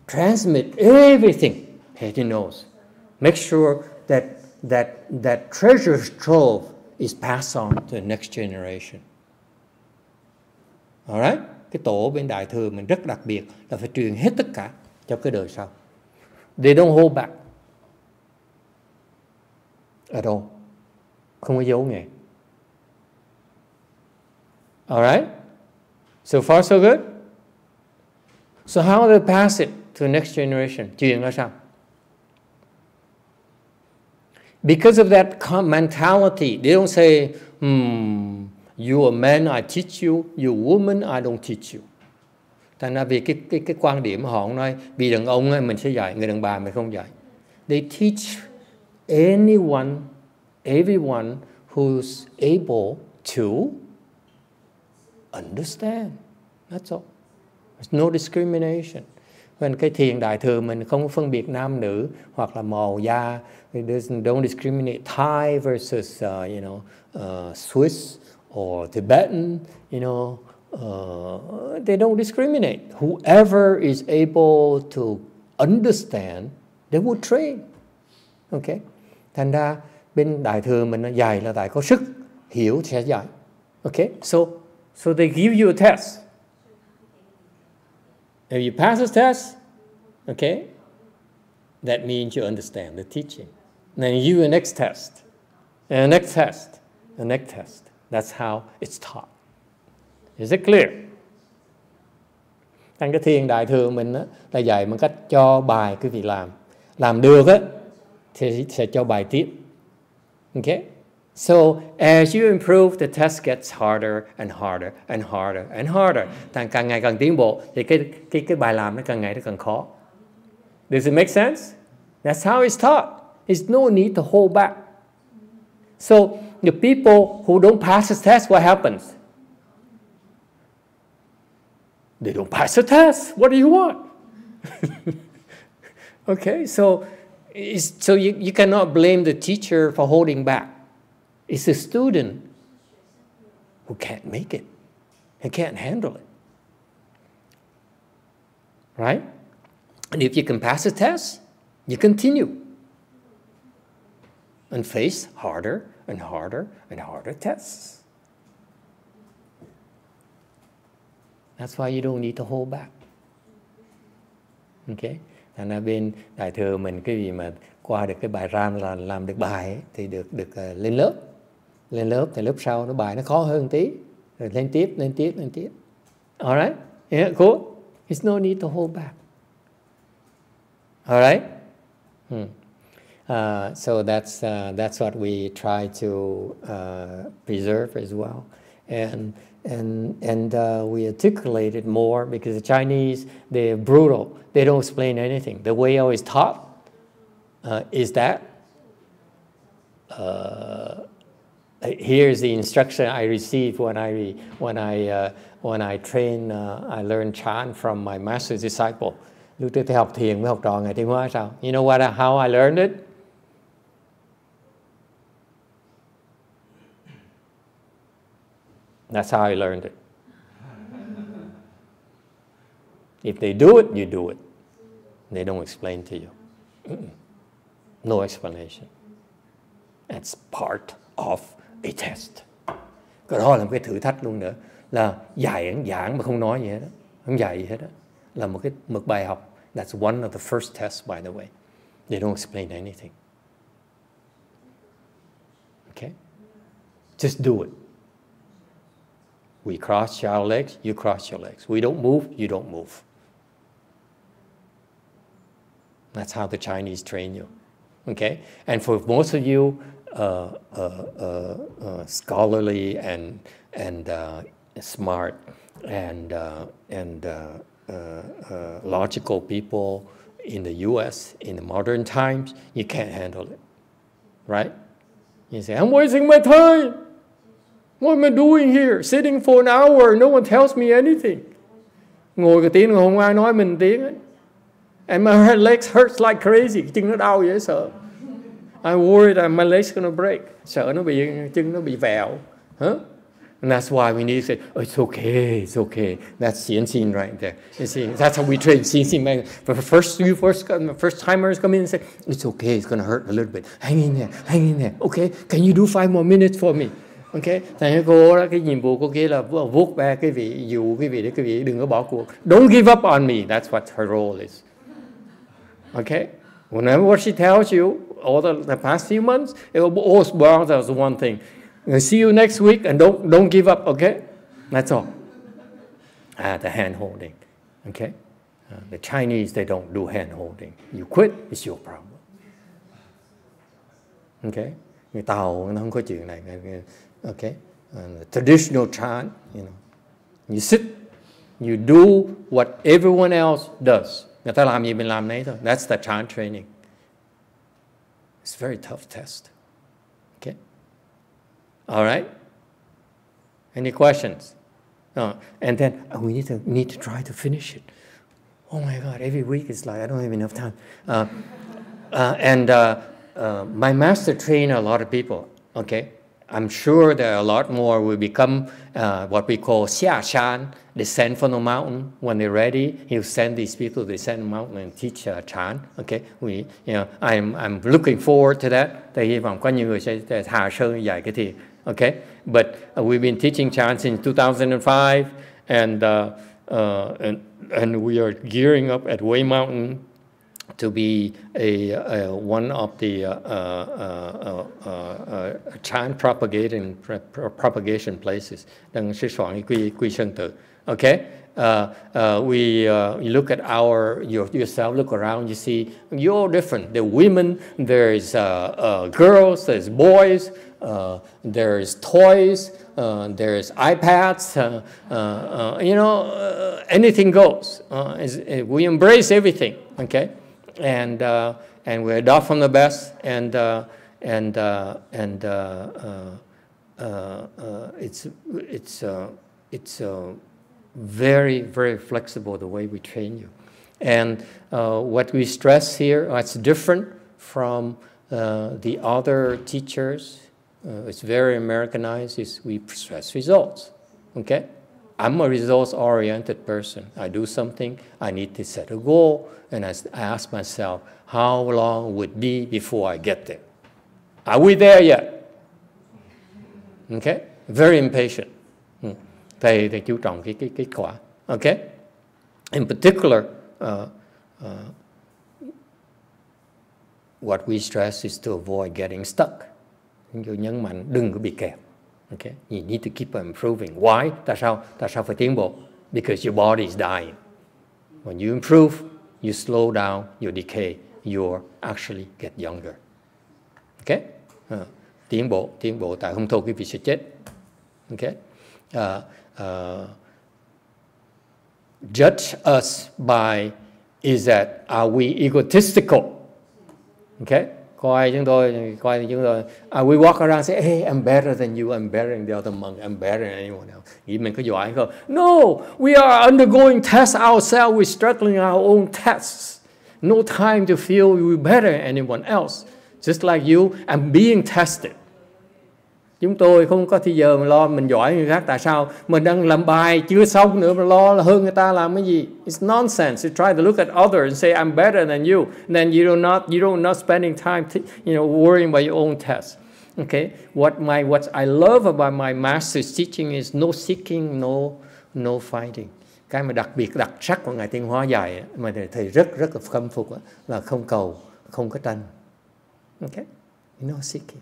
transmit everything that he knows. Make sure that treasure trove is passed on to the next generation. Alright? Cái tổ bên Đại Thừa mình rất đặc biệt là phải truyền hết tất cả cho cái đời sau. They don't hold back at all. Không có giấu nghề. Alright? So far so good? So how do they pass it to the next generation? Truyền ra sao? Because of that mentality, they don't say, you a man, I teach you. You a woman, I don't teach you. Thành ra vì cái quan điểm họ không nói, vì đàn ông mình sẽ dạy, người đàn bà mình không dạy. They teach everyone who's able to understand. That's all. There's no discrimination. When cái thiền Đại Thừa mình không phân biệt nam nữ hoặc là màu da. It don't discriminate Thai versus Swiss or Tibetan. They don't discriminate. Whoever is able to understand, they will train. Okay. Thành ra bên Đại Thừa mình dạy là tại có sức, hiểu sẽ dạy. Okay. So they give you a test. If you pass the test, okay, that means you understand the teaching. Then you the next test, and the next test, the next test. That's how it's taught. Is it clear? Thành cái thiền Đại Thừa mình là dạy bằng cách cho bài quý vị làm được thì sẽ cho bài tiếp. Okay? So as you improve, the test gets harder and harder and harder and harder. Càng ngày càng tiến bộ thì cái bài làm nó càng ngày nó càng khó. Does it make sense? That's how it's taught. There's no need to hold back. So the people who don't pass the test, what happens? They don't pass the test. What do you want? Okay, so you cannot blame the teacher for holding back. It's the student who can't make it, who can't handle it. Right? And if you can pass the test, you continue and face harder and harder and harder tests. That's why you don't need to hold back. Okay? Thành ra bên Đại Thừa mình cái gì mà qua được cái bài ran là làm được bài ấy, thì được lên lớp. Lên lớp thì lớp sau nó bài nó khó hơn tí. Rồi lên tiếp. Alright? Yeah, cool? There's no need to hold back. Alright? So that's what we try to preserve as well. And we articulate it more because the Chinese, they're brutal. They don't explain anything. The way I was taught is that here's the instruction I received when I train. I learned Chan from my master's disciple. Lúc trước tôi học thiền với học trò Ngài Tiến Hóa sao? You know how I learned it? That's how I learned it. If they do it, you do it. They don't explain to you. No explanation. It's part of a test. Cái đó là một cái thử thách luôn nữa. Là giảng mà không nói gì hết. Không dạy gì hết. Là một bài học. That's one of the first tests, by the way. They don't explain anything. Okay? Just do it. We cross our legs, you cross your legs. We don't move, you don't move. That's how the Chinese train you. Okay? And for most of you, scholarly and smart and logical people in the U.S. in the modern times, you can't handle it, right? You say, I'm wasting my time. What am I doing here? Sitting for an hour, no one tells me anything. Ngồi cái tiếng không ai nói mình tiếng ấy. And my legs hurts like crazy. Chân nó đau dễ sợ. I'm worried that my legs gonna break. Sợ nó bị chân nó bị vẹo. Huh? And that's why we need to say, oh, it's okay, it's okay. That's Xian right there. You see, that's how we train Xian. For the first timers come in and say, it's okay, it's gonna hurt a little bit. Hang in there. Okay, can you do 5 more minutes for me? Okay, thầy cô đó, cái nhiệm vụ của kia là vuốt ve cái vị, dụ cái vị để cái vị đừng có bỏ cuộc. Don't give up on me. That's what her role is. Okay, whenever she tells you, all the past few months, it will always boils down to one thing. I'll see you next week, and don't give up. Okay, that's all. The hand holding. Okay, the Chinese, they don't do hand holding. You quit, it's your problem. Okay, người Tàu nó không có chuyện này. Okay, traditional chant, you know, you sit, you do what everyone else does. Người ta làm gì mình làm nấy thôi. That's the chant training. It's a very tough test. Okay, all right. Any questions? And then we need to try to finish it. Oh my God! Every week it's like I don't have enough time. My master trained a lot of people. Okay. I'm sure there are a lot more will become what we call xiashan, descend from the mountain. When they're ready, he'll send these people to descend the mountain and teach chant. Okay, I'm looking forward to that. Tại hy vọng có nhiều người sẽ hạ sơn dạy cái thì. Okay, but we've been teaching chant since 2005, and we are gearing up at Way Mountain to be one of the chant propagation places. Đang sẽ soạn quy sơn tự. Okay, you look at yourself, look around, you see you're all different. There are women, there's girls, there's boys, there's toys, there's iPads. Anything goes. We embrace everything. Okay. And we adopt from the best, and it's very, very flexible the way we train you. And what we stress here, it's different from the other teachers. It's very Americanized. We stress results. Okay. I'm a results-oriented person. I do something, I need to set a goal, and I ask myself, how long would it be before I get there? Are we there yet? Okay? Very impatient. Thầy chú trọng cái kết quả. Okay? In particular, what we stress is to avoid getting stuck. Nhấn mạnh đừng có bị kẹt. Okay, you need to keep improving. Why? Tại sao phải tiến bộ? Because your body is dying. When you improve, you slow down your decay. You actually get younger. Okay? Tiến bộ tại không thôi quý vị sẽ chết. Okay? Judge us by is that are we egotistical? Okay? Coi chúng tôi, we walk around and say, hey, I'm better than you, I'm better than the other monk, I'm better than anyone else. Nghĩ mình có giỏi không? No, we are undergoing tests ourselves, we're struggling our own tests. No time to feel we're better than anyone else. Just like you, I'm being tested. Chúng tôi không có thì giờ mà lo mình giỏi người khác. Tại sao? Mình đang làm bài chưa xong nữa mà lo là hơn người ta làm cái gì? It's nonsense. You try to look at others and say I'm better than you. And then you're not spending time worrying about your own test. Okay? What I love about my master's teaching is no seeking, no fighting. Cái mà đặc sắc của Ngài Tiên Hóa dạy mà thầy rất là khâm phục là không cầu, không có tranh. Okay? No seeking.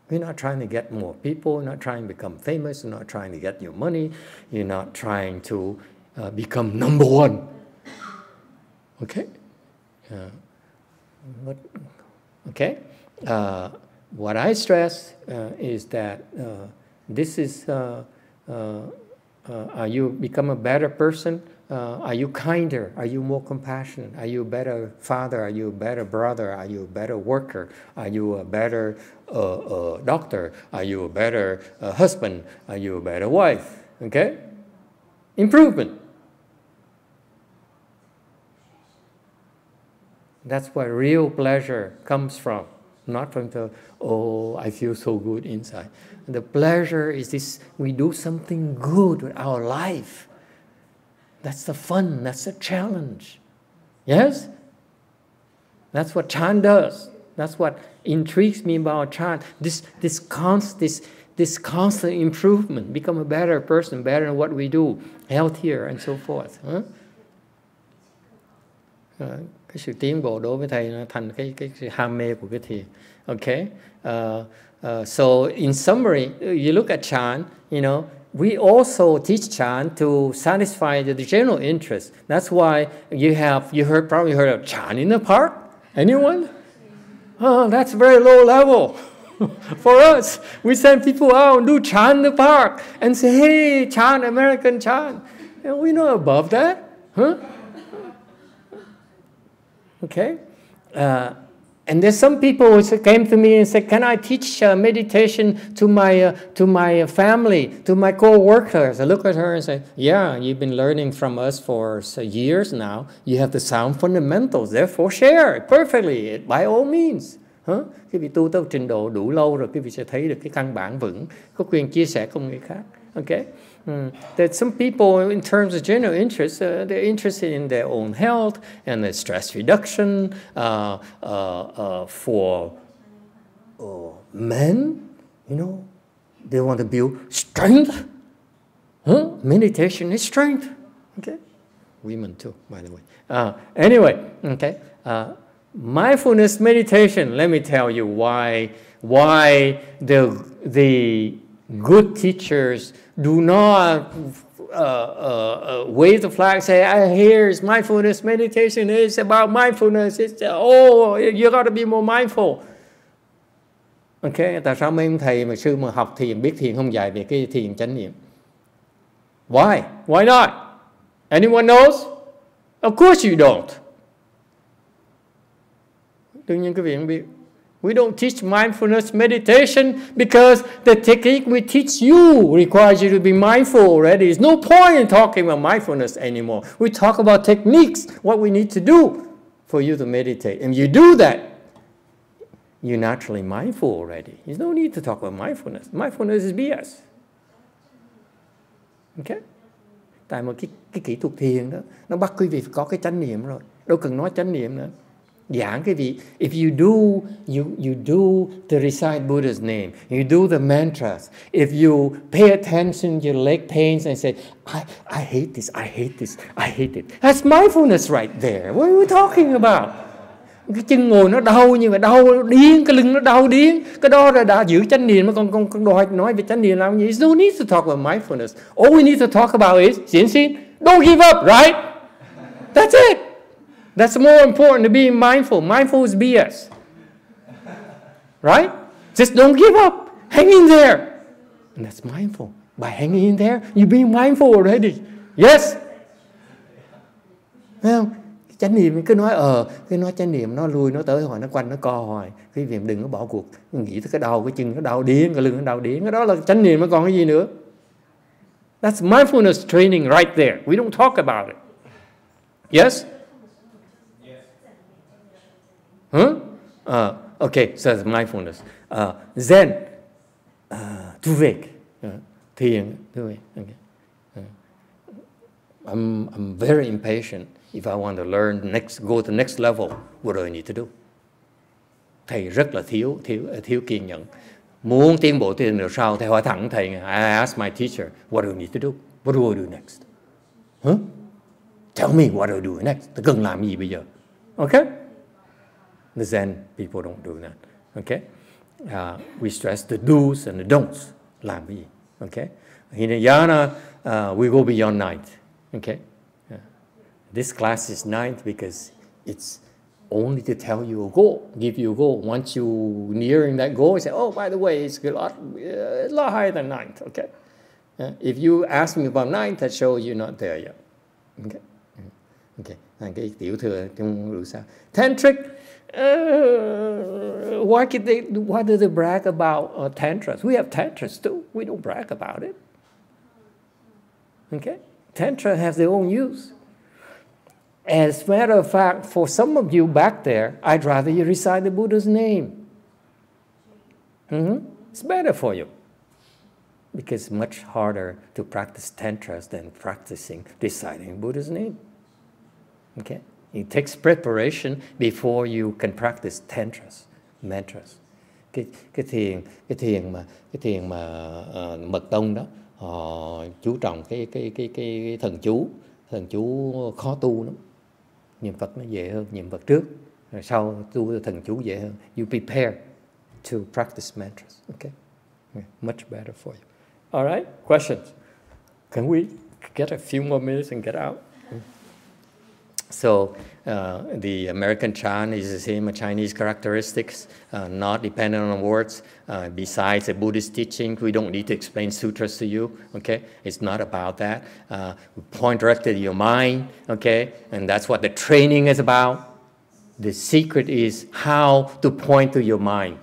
We're not trying to get more people. We're not trying to become famous. We're not trying to get your money. You're not trying to become number one. Okay? Okay? What I stress is that this is, are you become a better person? Are you kinder? Are you more compassionate? Are you a better father? Are you a better brother? Are you a better worker? Are you a better doctor? Are you a better husband? Are you a better wife? Okay? Improvement. That's where real pleasure comes from. Not from the, oh, I feel so good inside. The pleasure is this, we do something good with our life. That's the fun, that's the challenge. Yes? That's what Chan does. That's what intrigues me about Chan. This constant improvement, become a better person, better in what we do, healthier and so forth. Huh? Cái sự tiến bộ đối với thầy nó thành cái ham mê của cái thiền. Okay? So in summary, you look at Chan, you know, we also teach Chan to satisfy the general interest. That's why you probably heard of Chan in the park. Anyone? Oh, that's very low level. For us, we send people out and do Chan in the park and say, hey, Chan, American Chan. And we're not above that. Huh? Okay? And there's some people who came to me and said, can I teach meditation to my family, to my co-workers? I look at her and say, yeah, you've been learning from us for years now. You have the sound fundamentals, therefore share it perfectly, by all means. Huh? Quý vị tu tới trình độ đủ lâu rồi, quý vị sẽ thấy được cái căn bản vững, có quyền chia sẻ cùng người khác. Okay? That some people, in terms of general interest, they're interested in their own health and the stress reduction. For men, you know, they want to build strength. Huh? Meditation is strength. Okay, women too, by the way. Anyway, okay. Mindfulness meditation. Let me tell you why the good teachers do not wave the flag and say, here's mindfulness meditation. It's about mindfulness. It's, you got to be more mindful. Okay, tại sao mấy ông thầy mà sư mà học thiền, biết thiền không dạy về cái thiền chánh niệm? Why? Why not? Anyone knows? Of course you don't. Đương nhiên quý vị không biết. We don't teach mindfulness meditation because the technique we teach you requires you to be mindful already. There's no point in talking about mindfulness anymore. We talk about techniques, what we need to do for you to meditate. And you do that, you're naturally mindful already. There's no need to talk about mindfulness. Mindfulness is BS. Okay? Tại một cái kỹ thuật thiền đó, nó bắt quý vị phải có cái chánh niệm rồi. Đâu cần nói chánh niệm nữa. Giảng quý vị, if you do the recite Buddha's name, you do the mantras, if you pay attention to your leg pains and say, I hate this, I hate this, I hate it. That's mindfulness right there. What are we talking about? Cái chân ngồi nó đau như vậy, đau điên, cái lưng nó đau điên. Cái đó là đã giữ chánh niệm, mà con đòi nói về chánh niệm làm gì? There's no need to talk about mindfulness. All we need to talk about is, xin, don't give up, right? That's it. That's more important to being mindful. Mindful is BS. Right? Just don't give up. Hang in there. And that's mindful. By hanging in there, you're being mindful already. Yes? Thấy không? Chánh niệm cứ nói chánh niệm nó lui nó tới hoài, nó quanh nó co hoài. Quý vị đừng có bỏ cuộc. Nghĩ tới cái đầu, cái chân nó đau điên, cái lưng nó đau điên. Cái đó là chánh niệm, nó còn cái gì nữa? That's mindfulness training right there. We don't talk about it. Yes? Huh? Okay, so it's mindfulness. Zen, tu vek, thiền, tu vek. Okay. I'm very impatient. If I want to learn go to the next level, what do I need to do? Thầy rất là thiếu kiên nhẫn. Muốn tiến bộ tới nữa sau, thầy hỏi thẳng thầy. I ask my teacher, what do I need to do? What do I do next? Huh? Tell me what do I do next? Tôi cần làm gì bây giờ? Okay? The Zen people don't do that. Okay? we stress the do's and the don'ts. Làm cái gì? Okay. Hinayana, we go beyond ninth. Okay. This class is ninth because it's only to tell you a goal, give you a goal. Once you nearing that goal, you say, oh, by the way, it's a lot higher than ninth. Okay. If you ask me about ninth, that shows you're not there yet. Okay. Okay. Cái tiểu thừa trong rượu sao? Tantric. Why do they brag about tantras? We have tantras too. We don't brag about it. Okay? Tantra has their own use. As a matter of fact, for some of you back there, I'd rather you recite the Buddha's name. It's better for you. Because it's much harder to practice tantras than practicing reciting Buddha's name. Okay? It takes preparation before you can practice tantras, mantras. Cái thiền mật tông đó, họ chú trọng cái thần chú khó tu lắm. Niệm Phật nó dễ hơn, niệm Phật trước, rồi sau tu thần chú dễ hơn. You prepare to practice mantras. Okay, much better for you. All right, questions? Can we get a few more minutes and get out? So the American chant is the same Chinese characteristics, not dependent on words. Besides the Buddhist teaching, we don't need to explain sutras to you, okay? It's not about that. We point directly to your mind, okay? And that's what the training is about. The secret is how to point to your mind,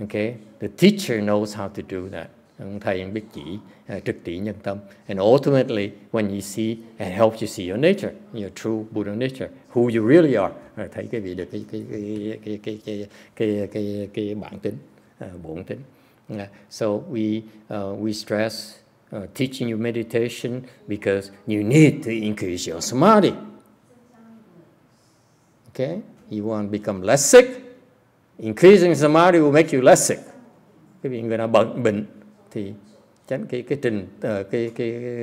okay? The teacher knows how to do that. Thầy biết chỉ trực chỉ nhân tâm. And ultimately, when you see, it helps you see your nature, your true Buddha nature, who you really are. Thấy cái vị được cái bản tính, bổn tính. So we stress teaching you meditation because you need to increase your samadhi. Okay, you want to become less sick. Increasing samadhi will make you less sick. Cái vị người nào bệnh thì tránh cái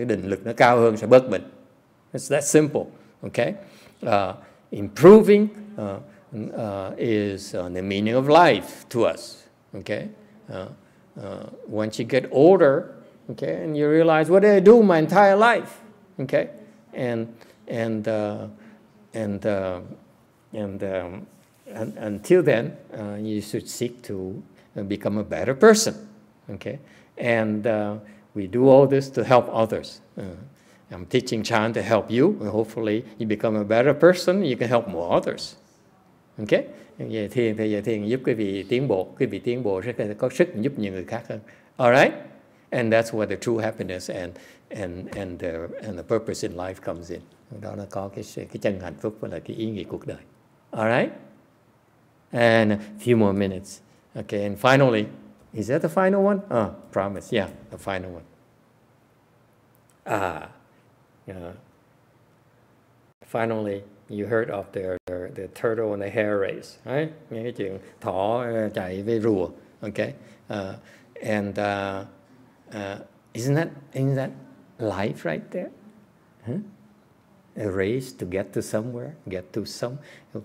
định lực nó cao hơn sẽ bớt bệnh. It's that simple. Okay, improving is the meaning of life to us. Okay, once you get older, okay, and you realize what did I do my entire life? Okay, and until then, you should seek to become a better person. Okay. And we do all this to help others. I'm teaching chant to help you. And hopefully you become a better person. You can help more others. Okay? Về thiền giúp quý vị tiến bộ sẽ có sức giúp nhiều người khác hơn. All right? And that's where the true happiness and the purpose in life comes in. Đó là có cái chân hạnh phúc và là cái ý nghĩa cuộc đời. All right? And a few more minutes. Okay, and finally, is that the final one? Promise. Yeah, the final one. Finally, you heard of the turtle and the hare race, right? Nghe cái chuyện thỏ chạy với rùa. Okay, and isn't that life right there? Huh? A race to get to somewhere, get to some.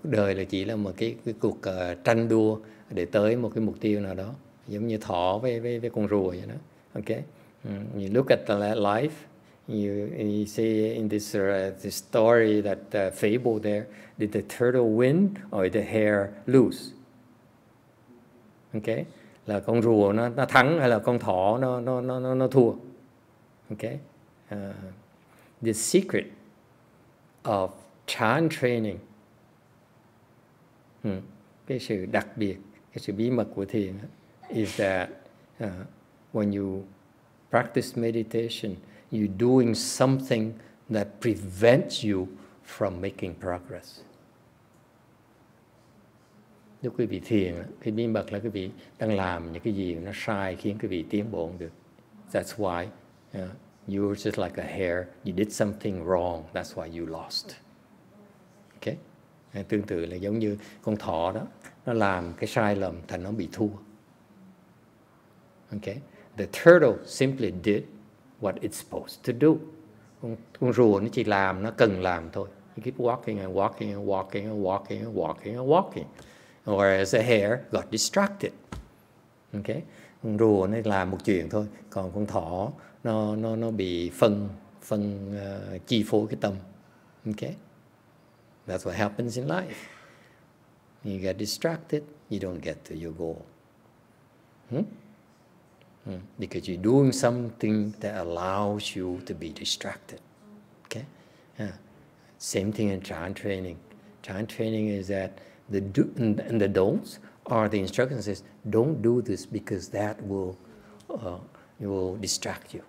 Đời là chỉ là một cái cuộc tranh đua để tới một cái mục tiêu nào đó. Giống như thỏ với con rùa vậy đó. Okay, you look at the life, you see in this story, that fable there, did the turtle win or did the hare lose? Okay, là con rùa nó thắng hay là con thỏ nó thua? Okay, the secret of chant training, cái sự đặc biệt, cái sự bí mật của thiền is that when you practice meditation, you're doing something that prevents you from making progress. Nếu quý vị thiền, cái bí mật là quý vị đang làm những cái gì nó sai khiến quý vị tiến bộ được. That's why you're just like a hare. You did something wrong. That's why you lost. Okay? Tương tự là giống như con thỏ đó, nó làm cái sai lầm thành nó bị thua. Okay? The turtle simply did what it's supposed to do. Con rùa nó chỉ làm, nó cần làm thôi. You keep walking and walking and walking and walking and walking and walking. Whereas the hare got distracted. Okay? Con rùa nó làm một chuyện thôi, còn con thỏ nó bị phân chi phối cái tâm. Okay? That's what happens in life. You get distracted, you don't get to your goal. Because you're doing something that allows you to be distracted. Okay? Same thing in Chan training. Chan training is that the do and the don'ts are the instructions is don't do this because that will distract you.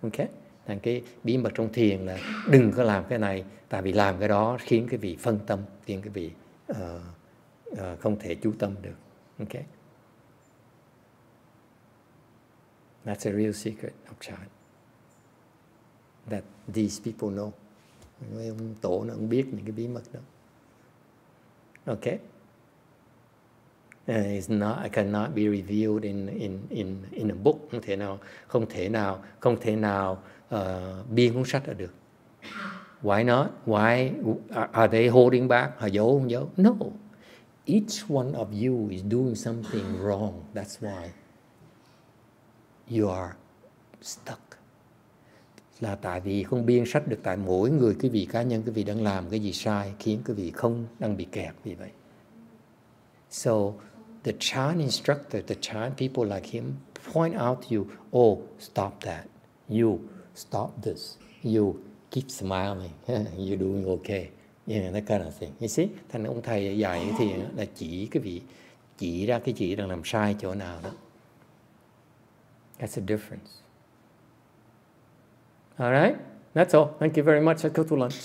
Okay? Thành cái bí mật trong thiền là đừng có làm cái này, tại vì làm cái đó khiến cái vị phân tâm, khiến cái vị không thể chú tâm được. Okay? That's a real secret of Chan that these people know. Mấy ông tổ nó không biết những cái bí mật đó. Okay? It's not, it cannot be revealed in a book. Không thể nào biên cuốn sách ra được. Why not? Why are they holding back? Họ giấu không giấu? No. Each one of you is doing something wrong. That's why you are stuck. Là tại vì không biên sách được, tại mỗi người, cái vị cá nhân, cái vị đang làm cái gì sai khiến cái vị không đang bị kẹt vì vậy. So the Chan instructor, the Chan people like him point out to you, oh, stop that. You stop this. You keep smiling. You're doing okay. Yeah, that kind of thing. You see? Thành ông thầy dạy cái thiền là chỉ ra cái chị đang làm sai chỗ nào đó. That's the difference. All right? That's all. Thank you very much. I'll go to lunch.